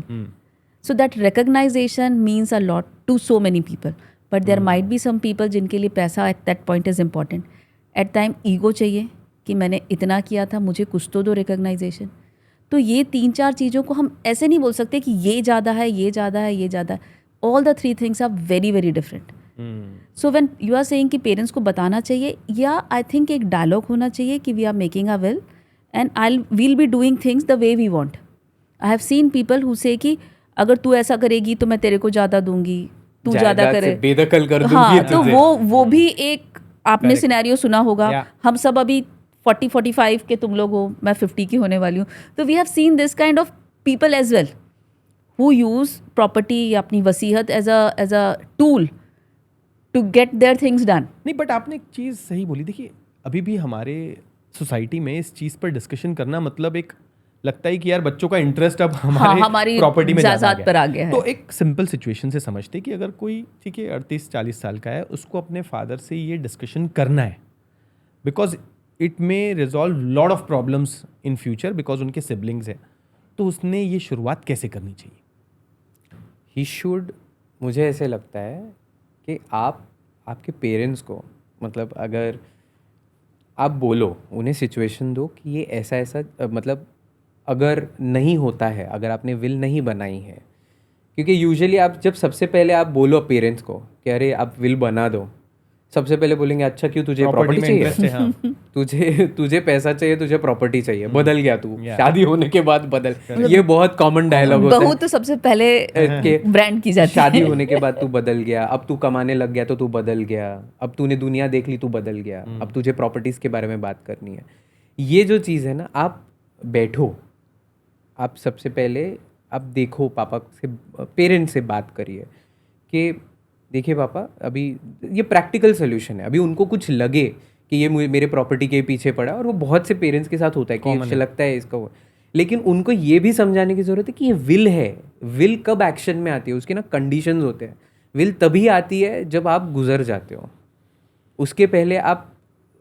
So that recognition means a lot to so many people. But there might be some people जिनके लिए पैसा at that point is important. At time ego चाहिए कि मैंने इतना किया था, मुझे कुछ तो दो recognition. तो ये 3-4 चीज़ों को हम ऐसे नहीं बोल सकते कि ये ज़्यादा है, ये ज़्यादा है, ये ज़्यादा है. All the three things are very very different. So when you are saying कि पेरेंट्स को बताना चाहिए, या आई थिंक एक डायलॉग होना चाहिए कि we are making a will and we'll be doing things the way we want. I have seen people who say कि अगर तू ऐसा करेगी तो मैं तेरे को ज़्यादा दूंगी, तू ज़्यादा करे, बेदखल कर दूंगी हाँ, तो तुझे। वो भी एक आपने सिनेरियो सुना होगा. Yeah. हम सब अभी 40-45 के तुम लोग हो, मैं 50 की होने वाली हूँ. तो we have seen this kind of people as well who use property या अपनी वसीयत as a tool to get their things done. नहीं, बट आपने एक चीज़ सही बोली. देखिए, अभी भी हमारे सोसाइटी में इस चीज़ पर डिस्कशन करना मतलब एक लगता है कि यार बच्चों का इंटरेस्ट अब हमारी प्रॉपर्टी में जायदाद पर आ गया है. तो एक सिंपल सिचुएशन से समझते कि अगर कोई ठीक है 38-40 साल का है, उसको अपने फादर से ये डिस्कशन करना है because it may resolve lot of problems in future because उनके सिबलिंग्स हैं, तो उसने ये शुरुआत कैसे करनी चाहिए? ही शुड, मुझे ऐसे लगता है कि आप आपके पेरेंट्स को, मतलब अगर आप बोलो, उन्हें सिचुएशन दो कि ये ऐसा ऐसा, मतलब अगर नहीं होता है, अगर आपने विल नहीं बनाई है, क्योंकि यूजुअली आप जब सबसे पहले आप बोलो पेरेंट्स को कि अरे आप विल बना दो, सबसे पहले बोलेंगे अच्छा क्यों, तुझे प्रॉपर्टी चाहिए, हाँ. तुझे पैसा चाहिए, तुझे प्रॉपर्टी चाहिए, बदल गया तू, शादी होने के बाद बदल, ये बहुत कॉमन डायलॉग होता है. बहू तो सबसे पहले ब्रांड की जाती है. शादी होने के बाद तू बदल गया, अब तू कमाने लग गया तो तू बदल गया, अब तूने दुनिया देख ली तू बदल गया, अब तुझे प्रॉपर्टीज के बारे में बात करनी है. ये जो चीज़ है ना, आप बैठो, आप सबसे पहले आप देखो, पापा से, पेरेंट्स से बात करिए कि देखिए पापा, अभी ये प्रैक्टिकल सोल्यूशन है. अभी उनको कुछ लगे कि ये मेरे प्रॉपर्टी के पीछे पड़ा, और वो बहुत से पेरेंट्स के साथ होता है कि मुझे लगता है इसका वो, लेकिन उनको ये भी समझाने की ज़रूरत है कि ये विल है. विल कब एक्शन में आती है, उसके ना कंडीशंस होते हैं. विल तभी आती है जब आप गुजर जाते हो, उसके पहले आप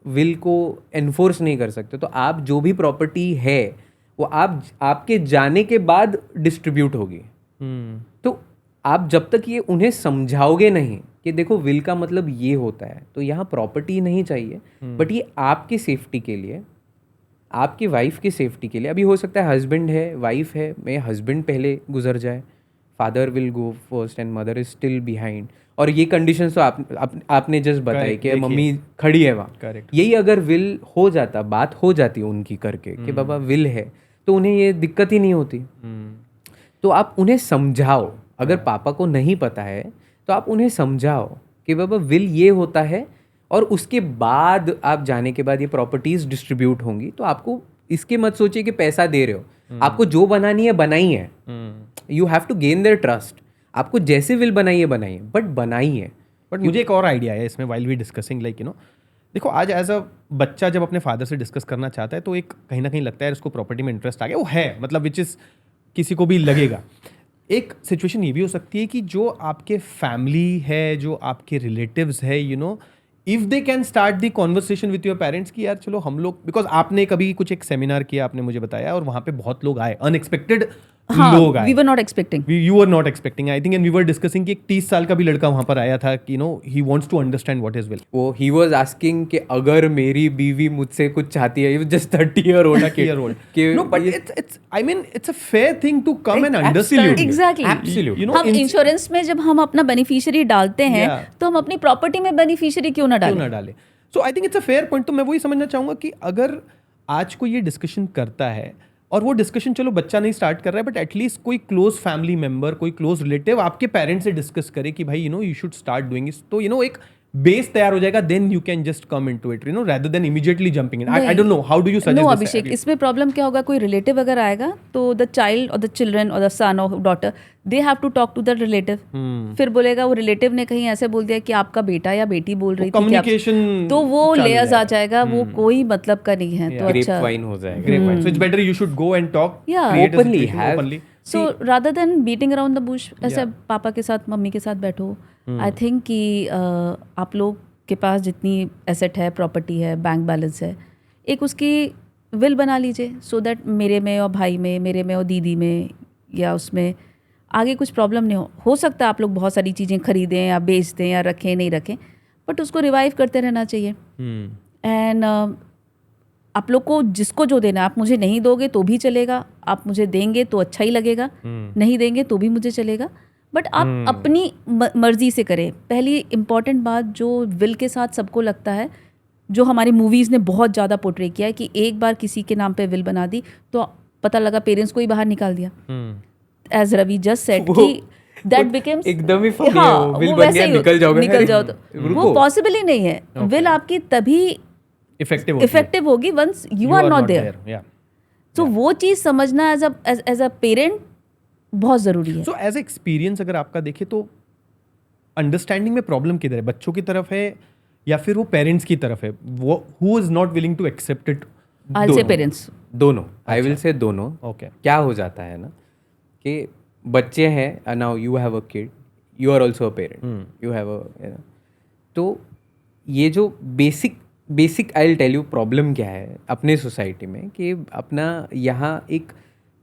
विल को एनफोर्स नहीं कर सकते. तो आप जो भी प्रॉपर्टी है वो आपके जाने के बाद डिस्ट्रीब्यूट होगी. तो आप जब तक ये उन्हें समझाओगे नहीं कि देखो विल का मतलब ये होता है, तो यहाँ प्रॉपर्टी नहीं चाहिए, बट ये आपके सेफ्टी के लिए, आपकी वाइफ की सेफ्टी के लिए. अभी हो सकता है हस्बैंड है, वाइफ है, मैं हस्बैंड पहले गुजर जाए, father will go first and mother is still behind, और ये कंडीशन तो आपने जस्ट बताई कि मम्मी खड़ी है वहाँ. करेक्ट. यही अगर विल हो जाता, बात हो जाती उनकी करके कि बाबा विल है, तो उन्हें ये दिक्कत ही नहीं होती. तो आप उन्हें समझाओ. अगर पापा को नहीं पता है तो आप उन्हें समझाओ कि बाबा विल ये होता है, और उसके बाद आप जाने के बाद ये प्रॉपर्टीज डिस्ट्रीब्यूट होंगी. तो आपको इसके मत सोचिए कि पैसा दे रहे हो, आपको जो बनानी है बनाई है. You have to gain their trust. आपको जैसे विल बनाइए, बट बनाई है. बट मुझे एक और आइडिया है इसमें, वाइल वी डिस्कसिंग, लाइक देखो, आज एज अ बच्चा जब अपने फादर से डिस्कस करना चाहता है तो एक कहीं ना कहीं लगता है इसको प्रॉपर्टी में इंटरेस्ट आ गया, वो है, मतलब विच इज़ किसी को भी लगेगा. एक सिचुएशन ये भी हो सकती है कि जो आपके फैमिली है, जो आपके रिलेटिव्स है, if they can start the conversation with your parents कि यार चलो हम लोग, बिकॉज आपने कभी कुछ एक सेमिनार किया, आपने मुझे बताया, और वहाँ पे बहुत लोग आए, अनएक्सपेक्टेड लोग आए. We were not expecting. You were not expecting, I think, and we were discussing कि एक 30 साल का भी लड़का वहाँ पर आया था कि he wants to understand what is will. वो he was asking कि अगर मेरी बीवी मुझसे कुछ चाहती है, just 30-year-old कि No, but it's a fair thing to come and understand. Exactly. Absolutely. हम इंश्योरेंस में जब हम अपना बेनिफिशियरी डालते हैं, तो हम अपनी प्रॉपर्टी में बेनिफिशियरी क्यों ना डालें? So I think it's a fair point. तो मैं वही समझना चाहूँगा कि अगर आज को ये डिस्कशन करता है, और वो डिस्कशन चलो बच्चा नहीं स्टार्ट कर रहा है, बट एटलीस्ट कोई क्लोज फैमिली मेंबर, कोई क्लोज रिलेटिव आपके पेरेंट्स से डिस्कस करे कि भाई you should start doing it, तो एक बेस तैयार हो जाएगा, then you can just come into it, you know, rather than immediately jumping in. I don't know, how do you suggest no this? Abhishek, इसमें प्रॉब्लम क्या होगा, कोई रिलेटिव अगर आएगा तो द चाइल्ड और द चिल्ड्रन और द सन और daughter, they have to talk to the relative. फिर बोलेगा वो रिलेटिव ने कहीं ऐसे बोल दिया कि आपका बेटा या बेटी बोल रही थी कि communication तो वो चालू लेयर्स आ जाएगा. जाएगा, वो कोई मतलब का नहीं है. तो अच्छा, ग्रेपवाइन हो जाएगा. Grapevine. So it's better you should go and talk, Yeah. create a Openly, situation have- openly. So rather than beating around the Bush, ऐसे पापा के साथ मम्मी के साथ बैठो. आई थिंक कि आप लोग के पास जितनी एसेट है, प्रॉपर्टी है, बैंक बैलेंस है, एक उसकी विल बना लीजिए सो दैट मेरे में और भाई में, मेरे में और दीदी में या उसमें आगे कुछ प्रॉब्लम नहीं हो सकता है आप लोग बहुत सारी चीज़ें खरीदें या बेच दें या रखें नहीं रखें, बट उसको रिवाइव करते रहना चाहिए. एंड आप लोग को जिसको जो देना, आप मुझे नहीं दोगे तो भी चलेगा, आप मुझे देंगे तो अच्छा ही लगेगा, नहीं देंगे तो भी मुझे चलेगा, बट आप अपनी मर्जी से करें. पहली इम्पॉर्टेंट बात जो विल के साथ सबको लगता है, जो हमारी मूवीज़ ने बहुत ज़्यादा पोर्ट्रे किया है कि एक बार किसी के नाम पे विल बना दी तो पता लगा पेरेंट्स को ही बाहर निकाल दिया. एज रवि जस्ट सेड कि दैट बिकम्स एकदम ही funny है वो, will बन गया, निकल जाओगे. निकल जाओ तो रुको. वो पॉसिबल ही नहीं है. विल आपकी तभी इफेक्टिव होगी once you are not there. Yeah. तो वो चीज़ समझना एज अ पेरेंट बहुत ज़रूरी है. सो एज एक्सपीरियंस अगर आपका देखे तो अंडरस्टैंडिंग में प्रॉब्लम किधर है, बच्चों की तरफ है या फिर वो पेरेंट्स की तरफ है? वो who is not willing to accept it? I say parents. दोनों, आई विल से दोनों. ओके. क्या हो जाता है ना कि बच्चे हैं, now you have a kid, you are also a parent, you have a, तो ये जो basic I will tell you problem क्या है अपने सोसाइटी में, कि अपना यहाँ एक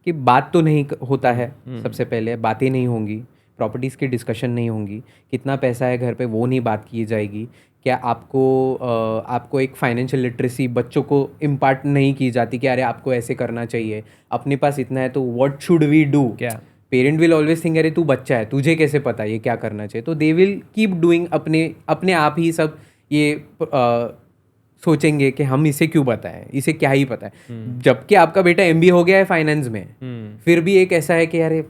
कि बात तो नहीं होता है. सबसे पहले बातें नहीं होंगी, प्रॉपर्टीज़ की डिस्कशन नहीं होंगी, कितना पैसा है घर पे वो नहीं बात की जाएगी, क्या आपको एक फाइनेंशियल लिटरेसी बच्चों को इम्पार्ट नहीं की जाती कि अरे आपको ऐसे करना चाहिए, अपने पास इतना है तो व्हाट शुड वी डू. क्या पेरेंट विल ऑलवेज थिंक अरे तू बच्चा है, तुझे कैसे पता ये क्या करना चाहिए. तो दे विल कीप डूइंग अपने आप ही सब ये सोचेंगे कि हम इसे क्यों पता है, इसे क्या ही पता है. जबकि आपका बेटा MBA हो गया है फाइनेंस में, फिर भी एक ऐसा है कि यार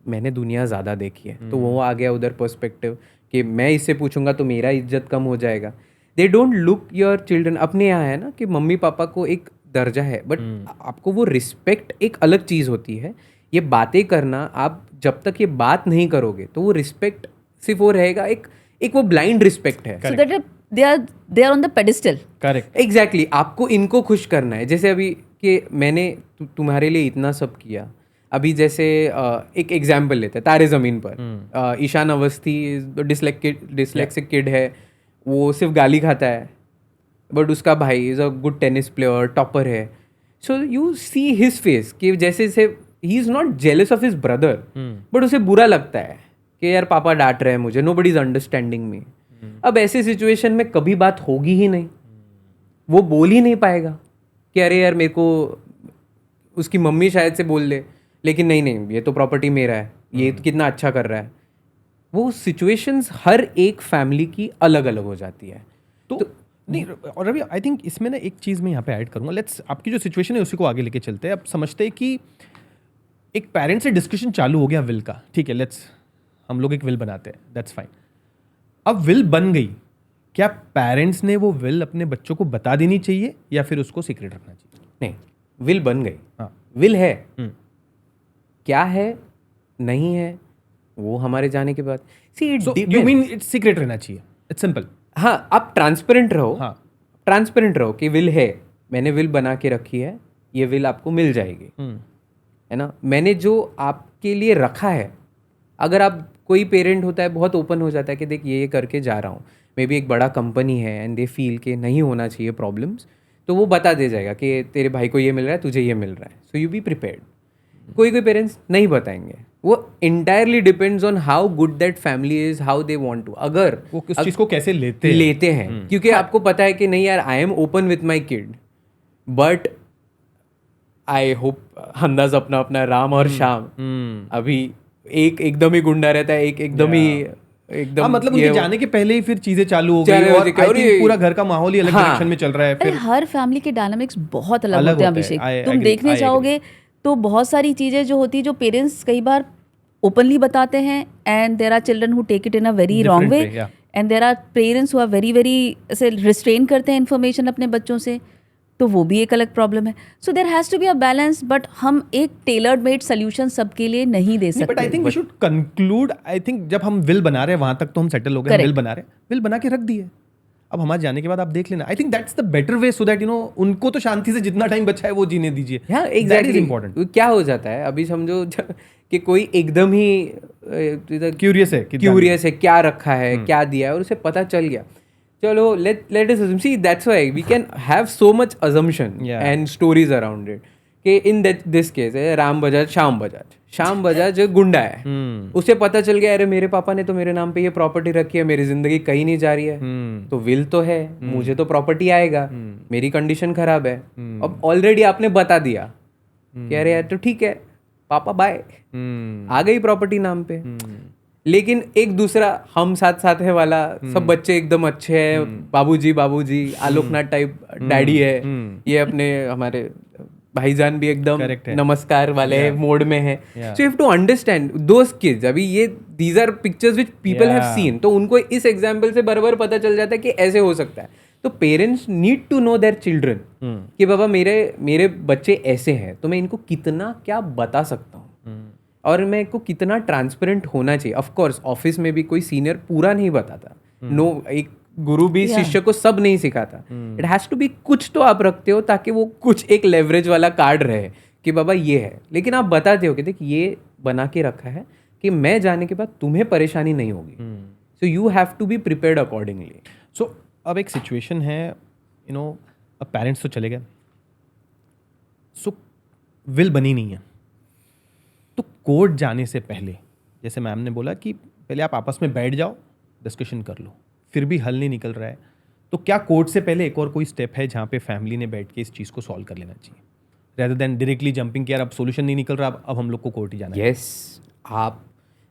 मैंने दुनिया ज़्यादा देखी है, तो वो आ गया उधर पर्सपेक्टिव कि मैं इससे पूछूंगा तो मेरा इज्जत कम हो जाएगा. They don't look your children. अपने यहाँ है ना कि मम्मी पापा को एक दर्जा है, बट आपको वो रिस्पेक्ट एक अलग चीज़ होती है. ये बातें करना, आप जब तक ये बात नहीं करोगे तो वो रिस्पेक्ट सिर्फ वो रहेगा, एक वो ब्लाइंड रिस्पेक्ट है. So that they are on the pedestal. Correct. Exactly. आपको इनको खुश करना है. जैसे अभी कि मैंने तुम्हारे लिए इतना सब किया. अभी जैसे एक एग्जाम्पल लेते हैं तारे ज़मीन पर. ईशान अवस्थी डिसलेक्सिक किड है, वो सिर्फ गाली खाता है, बट उसका भाई is a good tennis player, topper है. So you see his face कि जैसे से ही is not jealous of his brother, but उसे बुरा लगता है कि यार पापा डांट रहे हैं मुझे, नोबडी इज अंडरस्टैंडिंग मी. अब ऐसे सिचुएशन में कभी बात होगी ही नहीं, वो बोल ही नहीं पाएगा कि अरे यार मेरे को, उसकी मम्मी शायद से बोल दे लेकिन नहीं ये तो प्रॉपर्टी मेरा है, ये तो कितना अच्छा कर रहा है. वो सिचुएशंस हर एक फैमिली की अलग अलग हो जाती है. तो नहीं, और अभी आई थिंक इसमें ना एक चीज़ मैं यहाँ पे ऐड करूँगा. लेट्स, आपकी जो सिचुएशन है उसी को आगे लेके चलते हैं. अब समझते हैं कि एक पेरेंट से डिस्कशन चालू हो गया विल का, ठीक है, लेट्स हम लोग एक विल बनाते हैं, दैट्स फाइन. अब विल बन गई, क्या पेरेंट्स ने वो विल अपने बच्चों को बता देनी चाहिए या फिर उसको सीक्रेट रखना चाहिए? नहीं, विल बन गई. हाँ. विल है, क्या है नहीं है वो हमारे जाने के बाद. सी So, you mean it's secret रहना चाहिए? It's simple. हाँ, आप ट्रांसपेरेंट रहो. हाँ. ट्रांसपेरेंट रहो कि विल है, मैंने विल बना के रखी है, ये विल आपको मिल जाएगी, है ना. मैंने जो आपके लिए रखा है, अगर आप, कोई पेरेंट होता है बहुत ओपन हो जाता है कि देख ये करके जा रहा हूँ, मे बी एक बड़ा कंपनी है एंड दे फील कि नहीं होना चाहिए प्रॉब्लम्स, तो वो बता दे जाएगा कि तेरे भाई को ये मिल रहा है, तुझे ये मिल रहा है, सो यू बी प्रिपेयर्ड. कोई पेरेंट्स नहीं बताएंगे. वो entirely depends on how good that family is, how they want to. अगर वो किस चीज़ को कैसे लेते हैं क्योंकि आपको पता है कि नहीं यार, I am open with my kid, but I hope अंदाज अपना अपना राम और श्याम. अभी एक एकदम ही गुंडा रहता है, एक एकदम ही एकदम, मतलब उनके जाने के पहले ही फिर चीजें चालू हो गई और I think पूरा घर का माहौल ही अलग डायरेक्शन में चल रहा है. फिर हर फैमिली के डायनामिक्स बहुत अलग होते हैं अभिषेक. तुम देखने जाओगे तो बहुत सारी चीजें जो होती है, जो पेरेंट्स कई बार ओपनली बताते हैं, and there are children who take it in a very wrong way, and there are parents who are very very ऐसे रिस्ट्रेन करते हैं इन्फॉर्मेशन अपने बच्चों से, तो वो भी एक अलग प्रॉब्लम है. So there has to be a balance, but हम एक टेलर्ड मेड सोल्यूशन सबके लिए नहीं दे बट आई सकते. Think we should conclude. I think जब हम विल बना रहे हैं वहां तक तो हम सेटल हो गए. Correct. विल बना रहे हैं, विल बना के रख दिए. अब हमारे जाने के बाद आप देख लेना. I think that's the better way, so that you know उनको तो शांति से जितना टाइम बचा है वो जीने दीजिए. हाँ That is एग्जैक्टली important. क्या हो जाता है अभी समझो कि कोई एकदम ही Curious है कि क्यूरियस है क्या रखा है क्या दिया है और उसे पता चल गया, चलो let us assume. See, that's why we can have so much assumption Yeah. and stories around it. कि in this case है राम बजाज श्याम बजाज गुंडा है. उसे पता चल गया अरे मेरे पापा ने तो मेरे नाम पे ये प्रॉपर्टी रखी है, मेरी जिंदगी कहीं नहीं जा रही है. तो विल तो है, मुझे तो प्रॉपर्टी आएगा, मेरी कंडीशन खराब है. अब ऑलरेडी आपने बता दिया कि अरे यार तो ठीक है पापा बाय, आ गई प्रॉपर्टी नाम पे. लेकिन एक दूसरा हम साथ है वाला, सब बच्चे एकदम अच्छे हैं, बाबूजी आलोकनाथ टाइप डैडी है, ये अपने हमारे भाईजान भी एकदम Correct है. नमस्कार वाले मोड में है. Yeah. So you have to understand those kids. अभी ये these are pictures which people have Yeah. Seen, तो उनको इस एग्जाम्पल से बराबर पता चल जाता है कि ऐसे हो सकता है. तो parents need to know their children कि बाबा मेरे बच्चे ऐसे हैं, तो मैं इनको कितना क्या बता सकता हूँ और मैं को कितना ट्रांसपेरेंट होना चाहिए. ऑफ कोर्स ऑफिस में भी कोई सीनियर पूरा नहीं बताता, नो एक गुरु भी शिष्य को सब नहीं सिखाता. इट हैज टू बी कुछ तो आप रखते हो ताकि वो कुछ एक लेवरेज वाला कार्ड रहे कि बाबा ये है. लेकिन आप बताते हो कि देख ये बना के रखा है कि मैं जाने के बाद तुम्हें परेशानी नहीं होगी. So you have to be prepared accordingly. So अब एक सिचुएशन है, यू नो अब पेरेंट्स तो चले गए, सो विल बनी नहीं है. तो कोर्ट जाने से पहले जैसे मैम ने बोला कि पहले आप आपस में बैठ जाओ, डिस्कशन कर लो, फिर भी हल नहीं निकल रहा है, तो क्या कोर्ट से पहले एक और कोई स्टेप है जहाँ पे फैमिली ने बैठ के इस चीज़ को सॉल्व कर लेना चाहिए, रेदर देन डायरेक्टली जंपिंग कि यार अब सोल्यूशन नहीं निकल रहा, अब हम लोग को कोर्ट ही जाना है. यस आप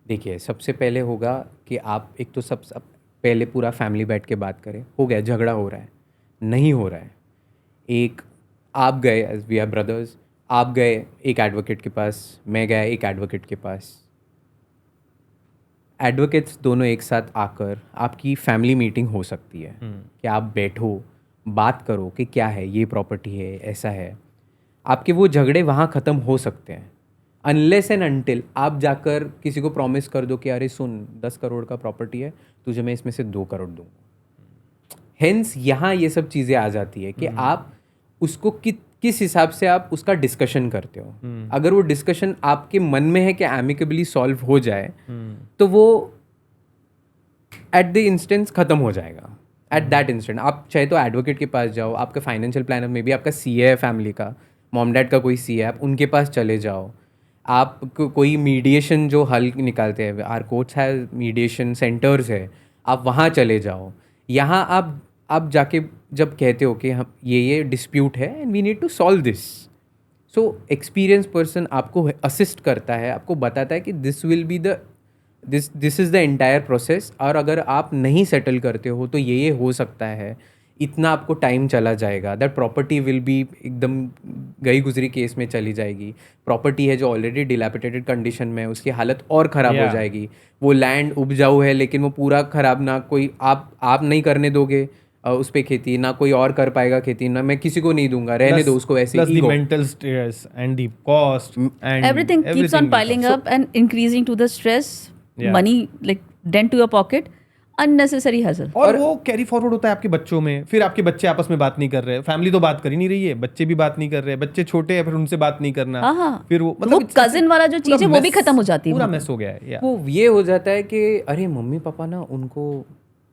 देखिए, सबसे पहले होगा कि आप एक तो सब पहले पूरा फैमिली बैठ के बात करें. हो गया, झगड़ा हो रहा है, नहीं हो रहा है, एक आप गए, एज वी आर ब्रदर्स, आप गए एक एडवोकेट के पास, मैं गया एक एडवोकेट के पास. एडवोकेट्स दोनों एक साथ आकर आपकी फैमिली मीटिंग हो सकती है कि आप बैठो, बात करो कि क्या है, ये प्रॉपर्टी है, ऐसा है. आपके वो झगड़े वहाँ ख़त्म हो सकते हैं अनलेस एंड अनटिल आप जाकर किसी को प्रॉमिस कर दो कि अरे सुन 10 करोड़ का प्रॉपर्टी है, तुझे मैं इसमें से 2 करोड़ दूंगा. हेंस यहाँ ये सब चीज़ें आ जाती है कि आप उसको किस हिसाब से आप उसका डिस्कशन करते हो. अगर वो डिस्कशन आपके मन में है कि एमिकेबली सॉल्व हो जाए तो वो एट द इंस्टेंस ख़त्म हो जाएगा. एट दैट इंस्टेंट आप चाहे तो एडवोकेट के पास जाओ, आपका फाइनेंशियल प्लानर में भी आपका सीए है फैमिली का, मॉम डैड का कोई सीए है, आप उनके पास चले जाओ. आप कोई मीडिएशन जो हल निकालते हैं, our courts have mediation centres है, आप वहाँ चले जाओ. यहाँ आप जाके जब कहते हो कि हम ये डिस्प्यूट है and we need to solve this, so experience person आपको असिस्ट करता है, आपको बताता है कि this will be the this is the entire process, और अगर आप नहीं सेटल करते हो तो ये हो सकता है, इतना आपको टाइम चला जाएगा, दैट प्रॉपर्टी विल बी एकदम गई गुजरी केस में चली जाएगी. प्रॉपर्टी है जो ऑलरेडी डिलैपिडेटेड कंडीशन में है, उसकी हालत और ख़राब हो जाएगी. वो लैंड उपजाऊ है लेकिन वो पूरा ख़राब, ना कोई आप नहीं करने दोगे उस पर खेती, ना कोई और कर पाएगा खेती, ना मैं किसी को नहीं दूंगा, रहने दो उसको ऐसे ही. Mental stress and the cost and everything keeps on piling up and increasing to the stress. Money like dent to your pocket, unnecessary hustle. और वो कैरी फॉरवर्ड होता है आपके बच्चों में. फिर आपके बच्चे आपस में बात नहीं कर रहे, फैमिली तो बात कर ही नहीं रही है, बच्चे भी बात नहीं कर रहे, बच्चे छोटे हैं फिर उनसे बात नहीं करना. फिर वो वो कजिन वाला जो चीज है वो भी खत्म हो जाती है, पूरा मैस हो गया है. वो ये हो जाता है कि अरे मम्मी पापा ना उनको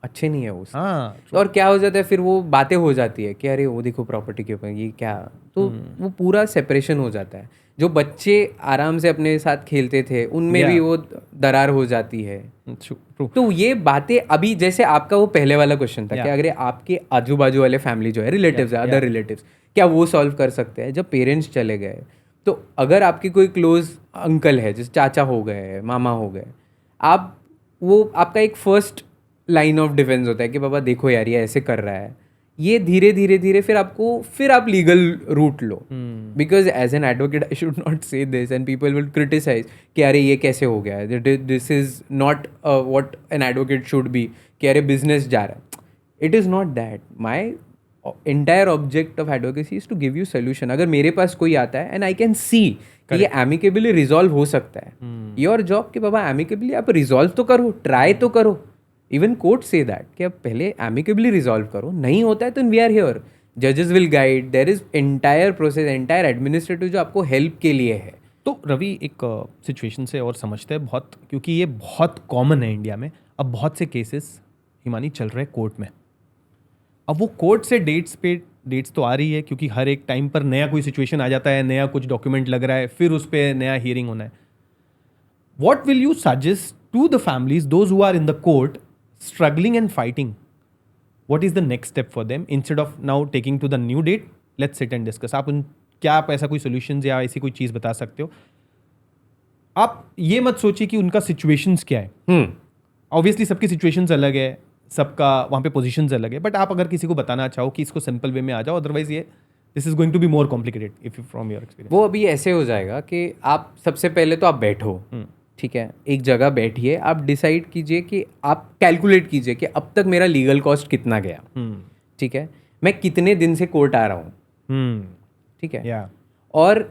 अच्छे नहीं है उस. हाँ. और क्या हो जाता है फिर वो बातें हो जाती है कि अरे वो देखो प्रॉपर्टी के ऊपर ये क्या, तो वो पूरा सेपरेशन हो जाता है. जो बच्चे आराम से अपने साथ खेलते थे उनमें भी वो दरार हो जाती है. तो ये बातें अभी जैसे आपका वो पहले वाला क्वेश्चन था कि अगर आपके आजू बाजू वाले फैमिली जो है रिलेटिव्स है, अदर रिलेटिव्स, क्या वो सॉल्व कर सकते हैं. जब पेरेंट्स चले गए तो अगर आपके कोई क्लोज अंकल है, जैसे चाचा हो गए, मामा हो गए, आप वो आपका एक फर्स्ट लाइन ऑफ डिफेंस होता है कि बाबा देखो यार ये ऐसे कर रहा है. ये धीरे धीरे फिर आप लीगल रूट लो, because as an advocate I should not say this and people will criticise कि अरे ये कैसे हो गया है, this is not what an advocate should be, कि अरे बिजनेस जा रहा है. It is not that. My entire object of advocacy is to give you solution. अगर मेरे पास कोई आता है एंड आई कैन सी कि ये एमिकेबली रिजॉल्व हो सकता है, योर जॉब कि बाबा एमिकेबली आप रिजॉल्व तो करो, ट्राई तो करो. इवन कोर्ट से दैट कि आप पहले एमिकेबली रिजॉल्व करो. नहीं होता है तो वी आर हियर, जजेस will guide. There is entire process, entire administrative जो आपको हेल्प के लिए है. तो रवि एक सिचुएशन से और समझते हैं बहुत, क्योंकि ये बहुत कॉमन है इंडिया में. अब बहुत से केसेस हिमानी चल रहे हैं कोर्ट में. अब वो कोर्ट से डेट्स तो आ रही है, क्योंकि हर एक टाइम पर नया कोई सिचुएशन आ जाता है, नया कुछ डॉक्यूमेंट लग रहा है, फिर उस पर नया हियरिंग होना है. What will you suggest to the families those who are in the court struggling and fighting? What is the next step for them instead of now taking to the new date? Let's sit and discuss. क्या आप ऐसा कोई solution या ऐसी कोई चीज़ बता सकते हो? आप ये मत सोचिए कि उनका सिचुएशंस क्या है. ऑब्वियसली सबकी सिचुएशंस अलग है, सबका वहाँ पे पोजीशंस अलग है, बट आप अगर किसी को बताना चाहो कि इसको सिंपल वे में आ जाओ, अदरवाइज ये this is going to be more complicated if you from your experience. वो अभी ऐसे हो जाएगा कि आप सबसे पहले तो आप बैठो, ठीक है, एक जगह बैठिए, आप डिसाइड कीजिए कि आप कैलकुलेट कीजिए कि अब तक मेरा लीगल कॉस्ट कितना गया. ठीक है, मैं कितने दिन से कोर्ट आ रहा हूँ. ठीक है, और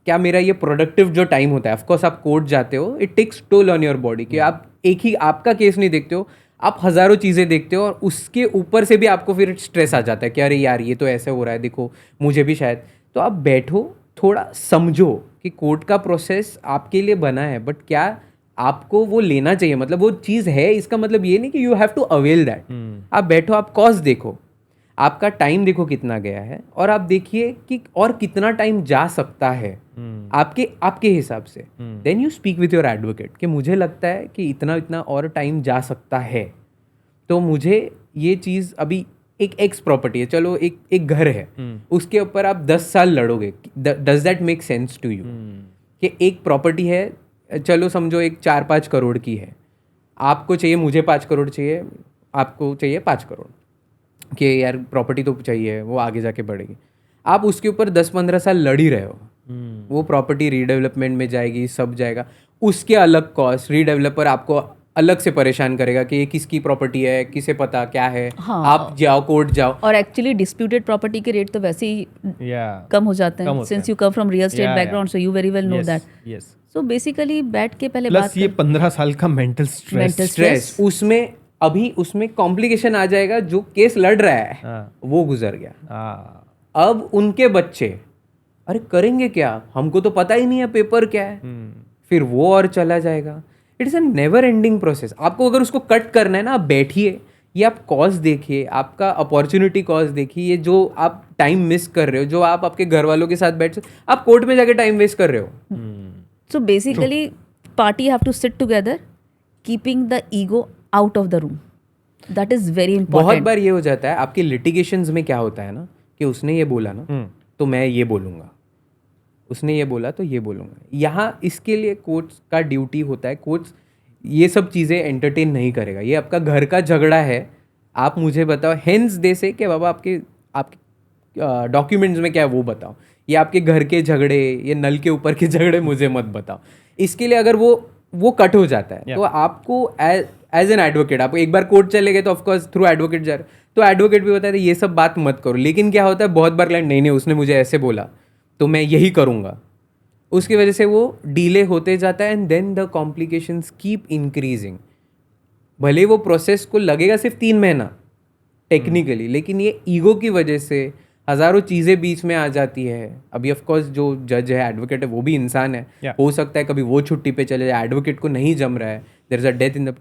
क्या मेरा ये प्रोडक्टिव जो टाइम होता है, ऑफकोर्स आप कोर्ट जाते हो, it takes toll on your body कि आप एक ही आपका केस नहीं देखते हो, आप हज़ारों चीज़ें देखते हो, और उसके ऊपर से भी आपको फिर स्ट्रेस आ जाता है कि अरे यार ये तो ऐसे हो रहा है, देखो मुझे भी शायद. तो आप बैठो, थोड़ा समझो कि कोर्ट का प्रोसेस आपके लिए बना है, बट क्या आपको वो लेना चाहिए, मतलब वो चीज़ है, इसका मतलब ये नहीं कि you have to avail that. आप बैठो, आप कॉस्ट देखो, आपका टाइम देखो कितना गया है, और आप देखिए कि और कितना टाइम जा सकता है आपके हिसाब से. Then you speak with your advocate कि मुझे लगता है कि इतना और टाइम जा सकता है, तो मुझे ये चीज़ अभी एक एक्स प्रॉपर्टी है, चलो एक घर है, उसके ऊपर आप 10 साल लड़ोगे. Does that make sense to you? कि एक प्रॉपर्टी है, चलो समझो एक 4-5 करोड़ की है, आपको चाहिए, मुझे 5 करोड़ चाहिए, आपको चाहिए 5 करोड़, कि यार प्रॉपर्टी तो चाहिए, वो आगे जाके बढ़ेगी. आप उसके ऊपर 10-15 साल लड़ ही रहे हो. वो प्रॉपर्टी रीडेवलपमेंट में जाएगी, सब जाएगा, उसके अलग कॉस्ट, रीडेवलपर आपको अलग से परेशान करेगा कि ये किसकी प्रॉपर्टी है, किसे पता क्या है. हाँ. आप जाओ कोर्ट जाओ, और एक्चुअली डिस्प्यूटेड प्रॉपर्टी के रेट तो वैसे ही कम हो जाते हैं, since you come from real estate background, so you very well know that. So basically बैठ के पहले बात, प्लस ये 15 साल का मेंटल स्ट्रेस, उसमें कॉम्प्लिकेशन आ जाएगा. जो केस लड़ रहा है वो गुजर गया. अब उनके बच्चे अरे करेंगे क्या, हमको तो पता ही नहीं है पेपर क्या है, फिर वो और चला जाएगा. It is a never ending process. आपको अगर उसको कट करना है ना, आप बैठिए, ये आप कॉस्ट देखिए, आपका अपॉर्चुनिटी कॉस्ट देखिए, ये जो आप टाइम मिस कर रहे हो, जो आप आपके घर वालों के साथ बैठ, आप कोर्ट में जाके टाइम वेस्ट कर रहे हो. So basically, party have to sit together, keeping the ego out of the room. That is very important. बहुत बार ये हो जाता है आपके लिटिगेशंस में, क्या होता है ना कि उसने ये बोला ना तो मैं ये बोलूँगा, उसने ये बोला तो ये बोलूँगा. यहाँ इसके लिए कोर्ट्स का ड्यूटी होता है, कोर्ट्स ये सब चीज़ें एंटरटेन नहीं करेगा. ये आपका घर का झगड़ा है, आप मुझे बताओ. हेंस दे से कि बाबा आपके डॉक्यूमेंट्स में क्या है वो बताओ, ये आपके घर के झगड़े, ये नल के ऊपर के झगड़े मुझे मत बताओ. इसके लिए अगर वो कट हो जाता है, तो आपको एज एन एडवोकेट, आप एक बार कोर्ट चले गए तो ऑफकोर्स थ्रू एडवोकेट जा रहे, तो एडवोकेट भी बताते ये सब बात मत करो. लेकिन क्या होता है, बहुत बार क्लाइंट नहीं उसने मुझे ऐसे बोला तो मैं यही करूँगा, उसकी वजह से वो डिले होते जाता है. And then the complications keep increasing. भले वो प्रोसेस को लगेगा सिर्फ 3 महीना टेक्निकली, लेकिन ये ईगो की वजह से हज़ारों चीज़ें बीच में आ जाती है. अभी ऑफकोर्स जो जज है, एडवोकेट है, वो भी इंसान है. हो सकता है कभी वो छुट्टी पे चले जाए, एडवोकेट को नहीं जम रहा है, there is a death in the,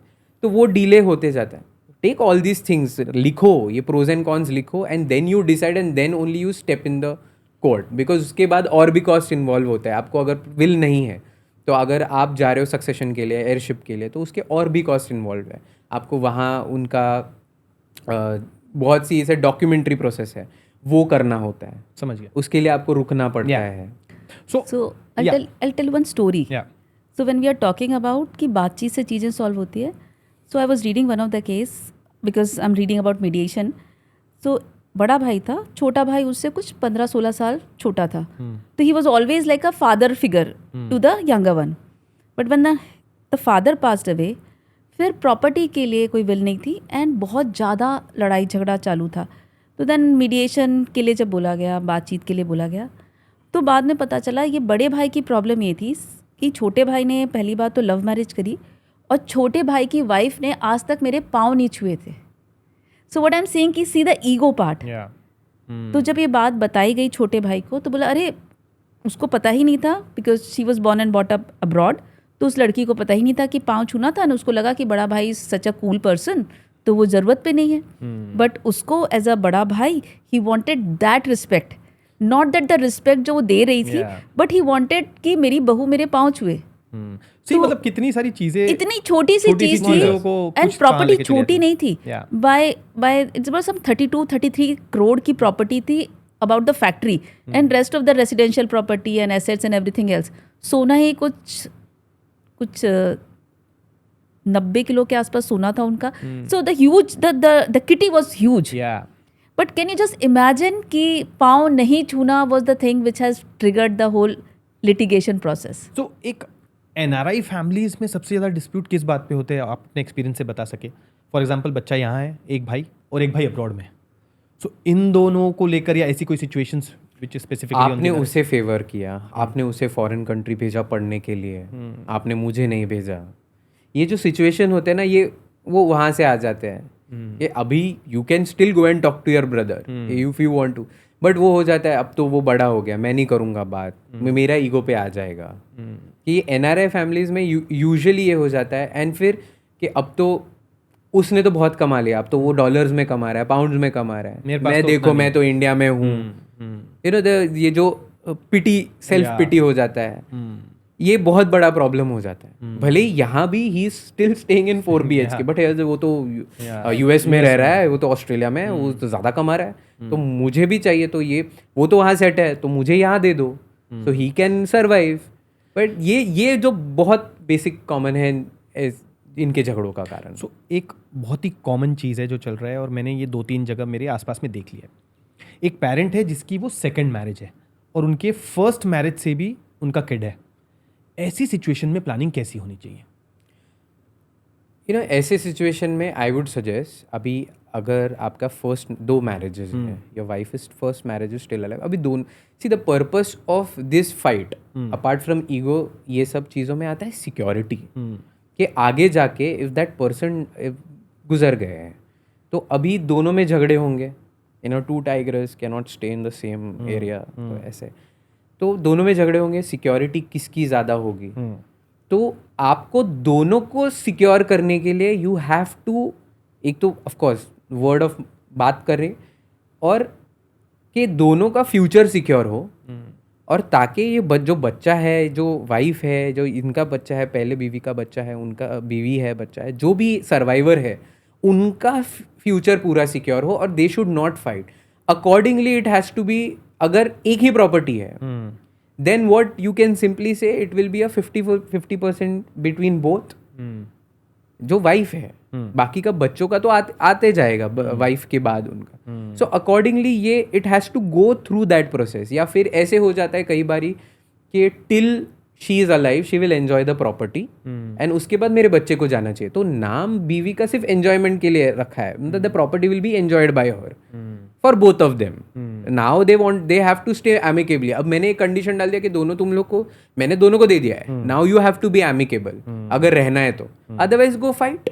तो वो डिले होते जाता है. टेक ऑल दीज थिंग्स, लिखो, ये प्रोज एंड कॉन्स लिखो, and then you decide, and then only you step in the court. Because उसके बाद और भी कॉस्ट इन्वॉल्व होता है. आपको अगर विल नहीं है, तो अगर आप जा रहे हो सक्सेशन के लिए, एयरशिप के लिए, तो उसके और भी कॉस्ट इन्वॉल्व है. आपको वहाँ उनका बहुत सी ऐसे डॉक्यूमेंट्री प्रोसेस है, वो करना होता है. समझ गया. उसके लिए आपको रुकना पड़ता है. So I'll tell one story. So when we are talking about कि बातचीत से चीज़ें सॉल्व होती है, so I was reading one of the case because I'm reading about mediation. So बड़ा भाई था, छोटा भाई उससे कुछ 15-16 साल छोटा था. तो he was always like a father figure to the younger one. But when the father passed away, फिर प्रॉपर्टी के लिए कोई विल नहीं थी एंड बहुत ज़्यादा लड़ाई झगड़ा चालू था. तो देन मीडिएशन के लिए जब बोला गया, बातचीत के लिए बोला गया, तो बाद में पता चला ये बड़े भाई की प्रॉब्लम ये थी कि छोटे भाई ने पहली बात तो लव मैरिज करी और छोटे भाई की वाइफ ने आज तक मेरे पाँव नहीं छुए थे. So what I am saying कि सी द ईगो पार्ट. तो जब ये बात बताई गई छोटे भाई को तो बोला अरे उसको पता ही नहीं था because she was born and bought up abroad. तो उस लड़की को पता ही नहीं था कि पाँव छूना था ना. उसको लगा कि बड़ा भाई is such a cool person तो वो ज़रूरत पे नहीं है. बट उसको एज अ बड़ा भाई he wanted that respect, not that the respect जो वो दे रही थी, बट ही वॉन्टेड कि मेरी बहू मेरे पाँव छुए. तो मतलब कितनी सारी चीजें, इतनी छोटी सी चीज थी एंड प्रॉपर्टी छोटी नहीं थी. By it's about some 32-33 crore की प्रॉपर्टी थी about the factory and rest of the residential property and assets and everything else. सोना ही कुछ 90 किलो के आसपास सोना था उनका. So the huge the kitty was huge. But can you just imagine कि पाँव नहीं छूना was the thing which has triggered the whole litigation process. तो एक एनआरआई फैमिलीज में सबसे ज़्यादा डिस्प्यूट किस बात पे होते हैं, आप अपने एक्सपीरियंस से बता सके? फॉर एग्जांपल बच्चा यहाँ है, एक भाई और एक भाई अब्रॉड में. सो इन दोनों को लेकर या ऐसी कोई सिचुएशंस विच स्पेसिफिकली आपने उसे फेवर किया, आपने उसे फॉरेन कंट्री भेजा पढ़ने के लिए, आपने मुझे नहीं भेजा. ये जो सिचुएशन होते हैं ना, ये वो वहाँ से आ जाते हैं. ये अभी you can still go and talk to your brother if you want to, but वो हो जाता है अब तो वो बड़ा हो गया, मैं नहीं करूँगा बात, मेरा ईगो पे आ जाएगा. कि एनआरआई फैमिलीज में यूजुअली ये हो जाता है. एंड फिर कि अब तो उसने तो बहुत कमा लिया, अब तो वो डॉलर्स में कमा रहा है, पाउंड्स में कमा रहा है, मैं तो देखो मैं तो इंडिया में हूँ. यू नो ये जो पिटी, सेल्फ पिटी हो जाता है, ये बहुत बड़ा प्रॉब्लम हो जाता है. भले ही यहाँ भी he still staying in 4 BHK, but वो तो यूएस में रह रहा है, वो तो ऑस्ट्रेलिया में है, वो तो ज़्यादा कमा रहा है. तो मुझे भी चाहिए, तो ये वो तो वहाँ सेट है तो मुझे यहाँ दे दो, सो ही कैन सर्वाइव. बट ये जो बहुत बेसिक कॉमन है इनके झगड़ों का कारण. सो एक बहुत ही कॉमन चीज़ है जो चल रहा है, और मैंने ये 2-3 जगह मेरे आसपास में देख लिया. एक पेरेंट है जिसकी वो सेकंड मैरिज है और उनके फर्स्ट मैरिज से भी उनका किड है. ऐसी सिचुएशन में प्लानिंग कैसी होनी चाहिए? यू नो ऐसे सिचुएशन में आई वुड सजेस्ट, अभी अगर आपका फर्स्ट 2 मैरिजेस हैं, your wife is first marriage is still alive, अभी दोनों, see the purpose of this fight apart from ego, ये सब चीज़ों में आता है सिक्योरिटी. कि आगे जाके इफ दैट पर्सन गुजर गए हैं तो अभी दोनों में झगड़े होंगे. You know 2 tigers can not stay in the same area, तो ऐसे तो दोनों में झगड़े होंगे. सिक्योरिटी किसकी ज़्यादा होगी? तो आपको दोनों को सिक्योर करने के लिए यू हैव टू, एक तो ऑफकोर्स वर्ड ऑफ बात करें, और कि दोनों का फ्यूचर सिक्योर हो, और ताकि ये जो बच्चा है, जो वाइफ है, जो इनका बच्चा है, पहले बीवी का बच्चा है, उनका बीवी है, बच्चा है, जो भी सर्वाइवर है, उनका फ्यूचर पूरा सिक्योर हो, और they should not fight. Accordingly it has to be, अगर एक ही प्रॉपर्टी है then what you can simply say it will be a 50% between both. जो वाइफ है, बाकी का बच्चों का तो आते जाएगा वाइफ के बाद उनका. सो अकॉर्डिंगली ये it has to go through that process. या फिर ऐसे हो जाता है कई बारी कि till she is alive she will enjoy the property, and उसके बाद मेरे बच्चे को जाना चाहिए. तो नाम बीवी का सिर्फ एंजॉयमेंट के लिए रखा है, मतलब the property will be enjoyed by her for both of them. Now they have to stay amicably. अब मैंने एक कंडीशन डाल दिया कि दोनों तुम लोग को, मैंने दोनों को दे दिया है, now you have to be amicable अगर रहना है तो, otherwise go fight.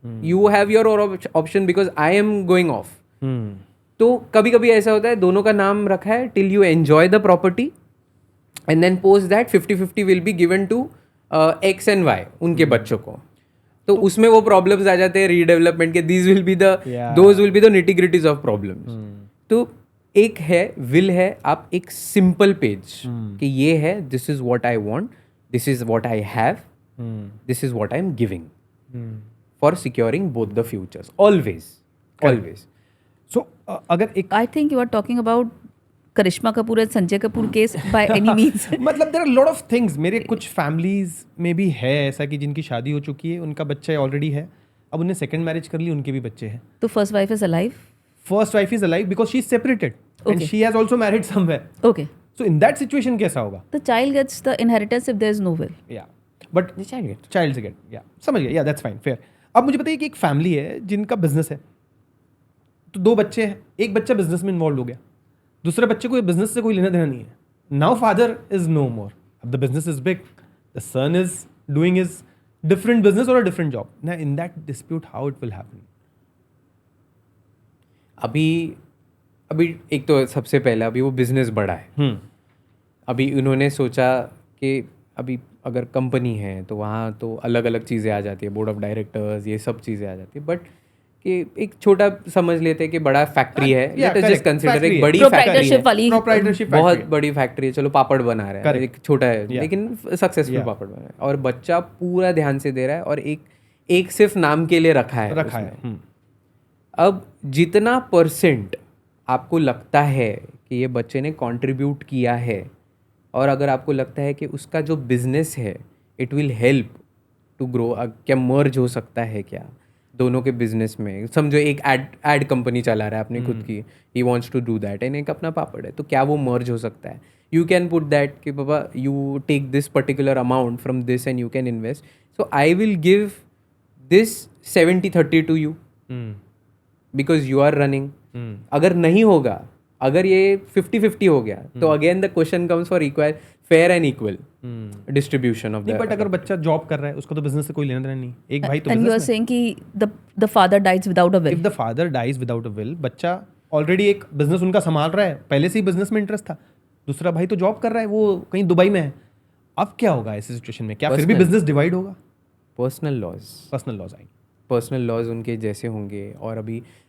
You have your option because I am going off. तो कभी कभी ऐसा होता है दोनों का नाम रखा है till you enjoy the property, and then post that 50-50 will be given to X and Y, उनके बच्चों को. तो उसमें वो प्रॉब्लम्स आ जाते हैं रीडेवलपमेंट के. These will be those will be the nitty gritties of problems. तो एक है विल है, आप एक सिंपल पेज कि ये है, this is what I want, this is what I have, this is what I am giving for securing both the futures, always. So अगर एक, I think you are talking about Karishma Kapoor and Sanjay Kapoor case by any means. मतलब there are lot of things. मेरे कुछ families में भी है ऐसा कि जिनकी शादी हो चुकी है, उनका बच्चा ऑलरेडी है, अब उन्हें सेकंड मैरिज कर ली, उनके भी बच्चे हैं. तो first wife is alive? First wife is alive because she is separated and she has also married somewhere. Okay. So in that situation कैसा होगा? The child gets the inheritance if there is no will. या but child get, या समझ गया, या that's fine, fair. अब मुझे बताइए कि एक फैमिली है जिनका बिजनेस है, तो 2 बच्चे हैं, एक बच्चा बिजनेस में इन्वॉल्व हो गया, दूसरे बच्चे को बिजनेस से कोई लेना देना नहीं है. Now father is no more, अब the business is big, the son is doing his different business और a different job. Now in that dispute how it will happen? अभी अभी एक तो सबसे पहले अभी वो बिजनेस बड़ा है. अभी उन्होंने सोचा कि अभी अगर कंपनी है तो वहाँ तो अलग अलग चीज़ें आ जाती है, बोर्ड ऑफ डायरेक्टर्स, ये सब चीज़ें आ जाती है. बट कि एक छोटा समझ लेते हैं कि बड़ा फैक्ट्री है, लेट अस जस्ट कंसीडर एक बड़ी फैक्ट्री है, वाली बहुत बड़ी फैक्ट्री है, चलो पापड़ बना रहा है, Correct. एक छोटा है लेकिन सक्सेसफुल पापड़ बना रहा है, और बच्चा पूरा ध्यान से दे रहा है, और एक सिर्फ नाम के लिए रखा है उसने. अब जितना % आपको लगता है कि ये बच्चे ने कंट्रीब्यूट किया है, और अगर आपको लगता है कि उसका जो बिजनेस है it will help to grow, क्या मर्ज हो सकता है क्या दोनों के बिजनेस में, समझो एक एड कंपनी चला रहा है अपनी खुद की, he wants to do that, and एक अपना पापड़ है, तो क्या वो मर्ज हो सकता है? यू कैन पुट दैट कि बाबा you take this particular amount from this and you can invest, so I will give this 70-30 to you because you are running. अगर नहीं होगा, अगर ये 50-50 हो गया, तो again the question comes for equal, fair and equal distribution of the. But अगर बच्चा जॉब कर रहा है, उसका तो बिजनेस से कोई लेना देना नहीं, एक भाई तो एंड यू आर सेइंग कि the father dies without a will. If the father dies without a will, बच्चा ऑलरेडी एक बिजनेस उनका संभाल रहा है, पहले से ही बिजनेस में इंटरेस्ट था, दूसरा भाई तो जॉब कर रहा है, वो कहीं दुबई में है. अब क्या होगा ऐसी सिचुएशन में? क्या फिर भी बिजनेस डिवाइड होगा? पर्सनल लॉज आएंगे, पर्सनल लॉज उनके जैसे होंगे. और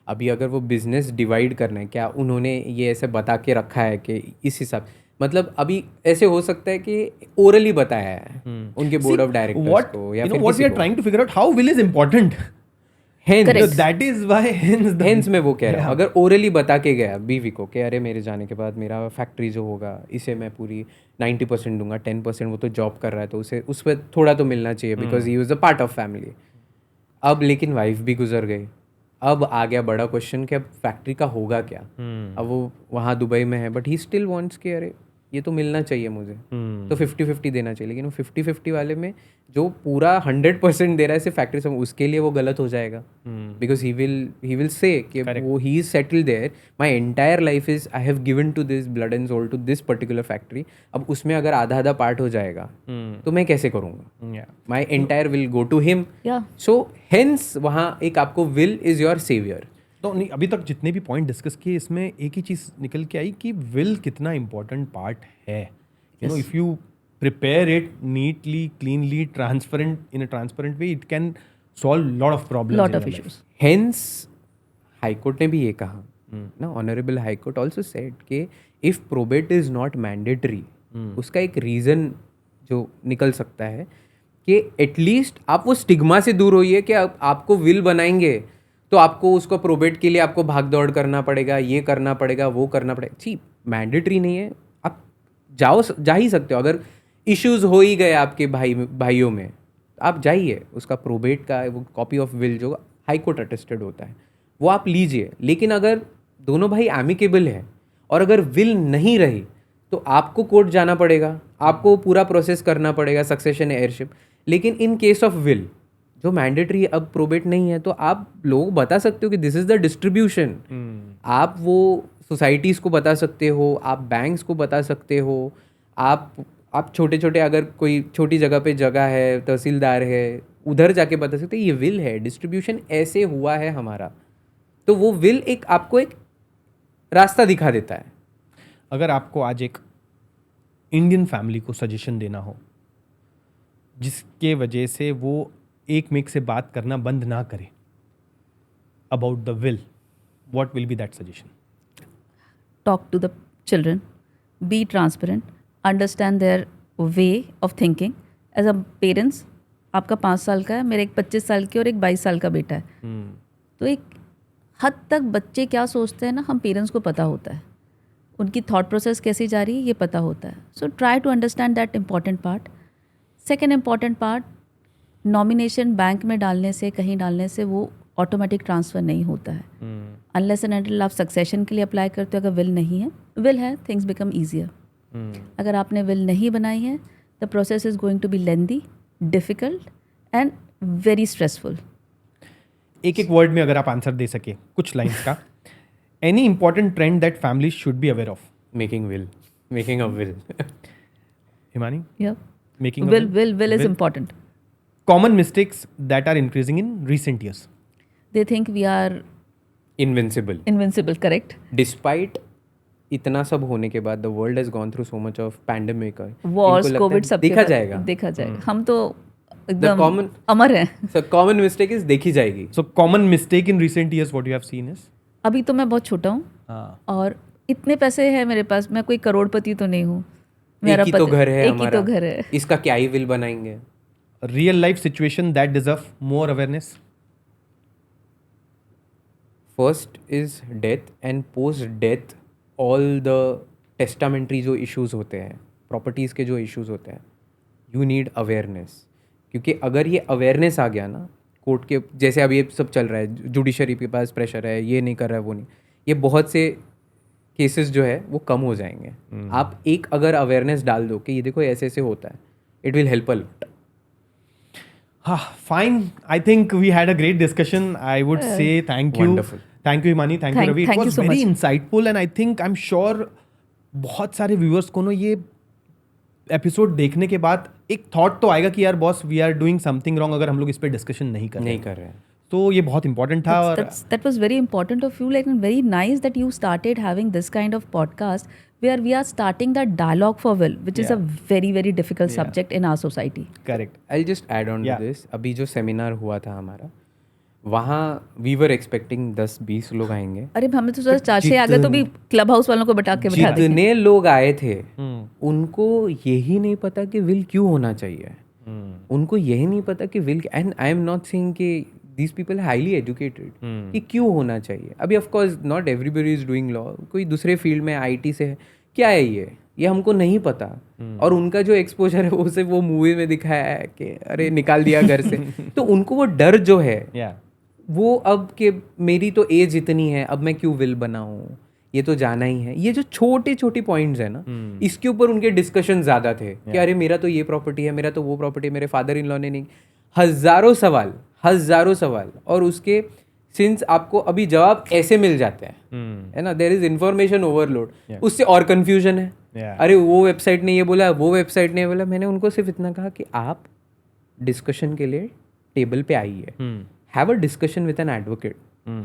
अभी अगर वो बिजनेस डिवाइड करना है, क्या उन्होंने ये ऐसे बता के रखा है कि इस हिसाब, मतलब अभी ऐसे हो सकता है कि ओरली बताया है उनके बोर्ड ऑफ डायरेक्टर्स को, या फिर what we are trying to figure out how will is important. Hence, that is why hence मैं वो कह रहा हूँ, अगर ओरली बता के गया बीवी को कि अरे मेरे जाने के बाद मेरा फैक्ट्री जो होगा इसे मैं पूरी 90% दूंगा, 10% वो तो जॉब कर रहा है तो उसे उस पर थोड़ा तो मिलना चाहिए, because he was a part of family. अब लेकिन वाइफ भी गुजर गई, अब आ गया बड़ा क्वेश्चन कि अब फैक्ट्री का होगा क्या. अब वो वहाँ दुबई में है, बट ही स्टिल वांट्स कि अरे ये तो मिलना चाहिए मुझे, तो 50-50 देना चाहिए. लेकिन वो 50-50 वाले में जो पूरा 100% दे रहा है सिर्फ फैक्ट्री से, उसके लिए वो गलत हो जाएगा, बिकॉज ही विल से कि वो ही is settled there, my entire life is I have given to this blood and soul to this particular factory. अब उसमें अगर आधा आधा पार्ट हो जाएगा तो मैं कैसे करूँगा? My entire will go to him. So hence वहाँ एक आपको विल इज योर सेवियर. तो नहीं, अभी तक जितने भी पॉइंट डिस्कस किए इसमें एक ही चीज़ निकल के आई कि विल कितना इम्पोर्टेंट पार्ट है. You know, if you prepare it neatly, cleanly, transparent, in a transparent way, it can solve lot of problems, lot of issues. Hence high court ने भी ये कहा ना, ऑनरेबल हाईकोर्ट ऑल्सो सेड कि if probate is not mandatory, उसका एक reason जो निकल सकता है कि एटलीस्ट आप वो स्टिग्मा से दूर होइए कि आपको विल बनाएंगे तो आपको उसको प्रोबेट के लिए आपको भाग दौड़ करना पड़ेगा, ये करना पड़ेगा, वो करना पड़ेगा. जी, मैंडेटरी नहीं है, आप जा ही सकते हो. अगर इश्यूज हो ही गए आपके भाइयों में, आप जाइए, उसका प्रोबेट का वो कॉपी ऑफ विल जो हाई कोर्ट अटेस्टेड होता है वो आप लीजिए. लेकिन अगर दोनों भाई एमिकेबल है और अगर विल नहीं रही तो आपको कोर्ट जाना पड़ेगा, आपको पूरा प्रोसेस करना पड़ेगा, सक्सेशन एयरशिप. लेकिन इन केस ऑफ विल जो मैंडेटरी अब प्रोबेट नहीं है, तो आप लोग बता सकते हो कि दिस इज द डिस्ट्रीब्यूशन. आप वो सोसाइटीज़ को बता सकते हो, आप बैंक्स को बता सकते हो, आप छोटे छोटे अगर कोई छोटी जगह पे जगह है, तहसीलदार है, उधर जाके बता सकते ये विल है, डिस्ट्रीब्यूशन ऐसे हुआ है हमारा. तो वो विल एक आपको एक रास्ता दिखा देता है. अगर आपको आज एक इंडियन फैमिली को सजेशन देना हो जिसके वजह से वो एक मेक से बात करना बंद ना करे about the will, what will be that suggestion? Talk to the children, be transparent, understand their way of thinking. As a parents, आपका 5 साल का है, मेरे एक 25 साल की और एक 22 साल का बेटा है. तो एक हद तक बच्चे क्या सोचते हैं ना, हम पेरेंट्स को पता होता है, उनकी थॉट प्रोसेस कैसी जा रही है ये पता होता है. So try to understand that important part. Second important part, nomination bank में डालने से, कहीं डालने से वो ऑटोमेटिक ट्रांसफ़र नहीं होता है. अनलेस एंड अनटिल आप सक्सेशन के लिए अप्लाई करते हो. अगर विल नहीं है, विल है, थिंग्स बिकम ईजियर. अगर आपने विल नहीं बनाई है, the process is going to be lengthy, difficult and very stressful. एक एक वर्ड में अगर आप आंसर दे सके कुछ लाइंस का, any important trend that family should be aware of. Making a will. Himani, Yeah. Making Will is important. Common mistakes that are increasing in recent years. They think we are invincible. invincible, correct? Despite इतना सब होने के बाद the world has gone through so much of pandemic. Wars, COVID सब देखा जाएगा. देखा जाएगा. हम तो The एकदम common अमर हैं. So common mistake is देखी जाएगी. So common mistake in recent years what you have seen is? अभी तो मैं बहुत छोटा हूँ और इतने पैसे हैं मेरे पास, मैं कोई करोड़पति तो नहीं हूँ. एक ही तो घर है एक ही हमारा. तो घर है. इसका क्या ही विल बनाएंगे. Real life situation that deserve more awareness. First is death and post death all the testamentary जो issues होते हैं, properties के जो issues होते हैं, you need awareness. क्योंकि अगर ये awareness आ गया ना, कोर्ट के जैसे अभी ये सब चल रहा है, जुडिशरी के पास प्रेशर है, ये नहीं कर रहा है, वो नहीं, ये बहुत से केसेस जो है वो कम हो जाएंगे. आप एक अगर अवेयरनेस डाल दो कि ये देखो ऐसे ऐसे होता है, it will help a lot. Fine. I think we had a great discussion. I would say thank you. Wonderful. Thank you, Himani. Thank you, Ravi. thank It you was so very much. insightful and I think I'm sure बहुत सारे viewers को ना ये episode देखने के बाद एक thought तो आएगा कि यार boss we are doing something wrong अगर हम लोग इस पे डिस्कशन नहीं कर रहे हैं. तो ये बहुत इंपॉर्टेंट था. और That was very important of you, like, and very nice that you started having this kind of podcast where we are starting that dialogue for will, which is a very, very difficult subject in our society. Correct. I'll just add on to Yeah. this. अभी जो seminar हुआ था हमारा, वहाँ we were expecting 10-20 लोग आएंगे. अरे हमें तो सोचा 4 से आ गए तो भी क्लब हाउस वालों को बिठा देंगे. जितने लोग आए थे उनको यही नहीं पता कि विल क्यों होना चाहिए. उनको यही नहीं पता कि will, and I am not saying कि दीज पीपल हाईली एजुकेटेड कि क्यों होना चाहिए. अभी of course not everybody is doing law, कोई दूसरे फील्ड में आईटी से है, क्या है ये हमको नहीं पता. और उनका जो एक्सपोजर है वो सिर्फ वो मूवी में दिखाया है कि अरे निकाल दिया घर से. तो उनको वो डर जो है वो अब कि मेरी तो एज इतनी है, अब मैं क्यों विल बनाऊं, ये तो जाना ही है. ये जो छोटे छोटे पॉइंट्स है ना, इसके ऊपर उनके डिस्कशन ज़्यादा थे कि अरे मेरा तो ये प्रॉपर्टी है, मेरा तो वो प्रॉपर्टी है, मेरे फादर इन लॉ ने नहीं. हज़ारों सवाल और उसके सिंस आपको अभी जवाब ऐसे मिल जाते हैं, है ना. There is information overload. उससे और कन्फ्यूजन है. अरे वो वेबसाइट ने ये बोला, वो वेबसाइट ने ये बोला. मैंने उनको सिर्फ इतना कहा कि आप डिस्कशन के लिए टेबल पे आइए, have a discussion with an advocate.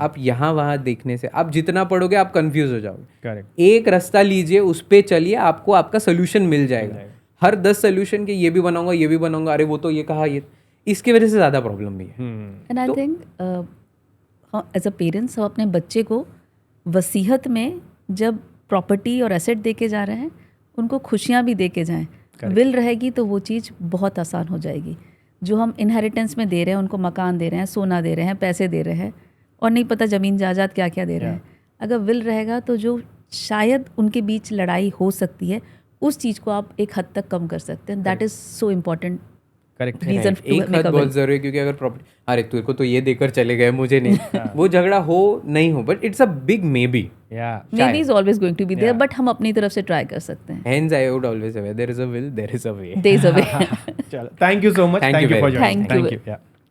आप यहाँ वहाँ देखने से आप जितना पढ़ोगे आप कंफ्यूज हो जाओगे. करेक्ट. एक रास्ता लीजिए, उस पे चलिए, आपको आपका सोल्यूशन मिल जाएगा. हर 10 सोल्यूशन के ये भी बनाऊंगा, अरे वो तो ये कहा, ये इसकी वजह से ज़्यादा प्रॉब्लम भी है. And I think as a parents हम अपने बच्चे को वसीयत में जब प्रॉपर्टी और एसेट दे के जा रहे हैं, उनको खुशियाँ भी दे के जाएँ. विल रहेगी तो वो चीज़ बहुत आसान हो जाएगी. जो हम इनहेरिटेंस में दे रहे हैं, उनको मकान दे रहे हैं, सोना दे रहे हैं, पैसे दे रहे हैं, और नहीं पता ज़मीन जायदाद क्या क्या दे रहे हैं. अगर विल रहेगा तो जो शायद उनके बीच लड़ाई हो सकती है, उस चीज़ को आप एक हद तक कम कर सकते हैं. That is so important correct. Reason. एक हद बहुत जरूरी है, क्योंकि अगर प्रॉपर्टी, अरे तेरे को तो ये देकर चले गए, मुझे नहीं, वो झगड़ा हो नहीं हो, but it's a big may be. Maybe is always going to be there, but हम अपनी तरफ से ट्राई कर सकते हैं. Hence I would always say there is a will, there is a way. There is a way. चलो, thank you so much. Thank you for very joining. much. Thank you. Yeah.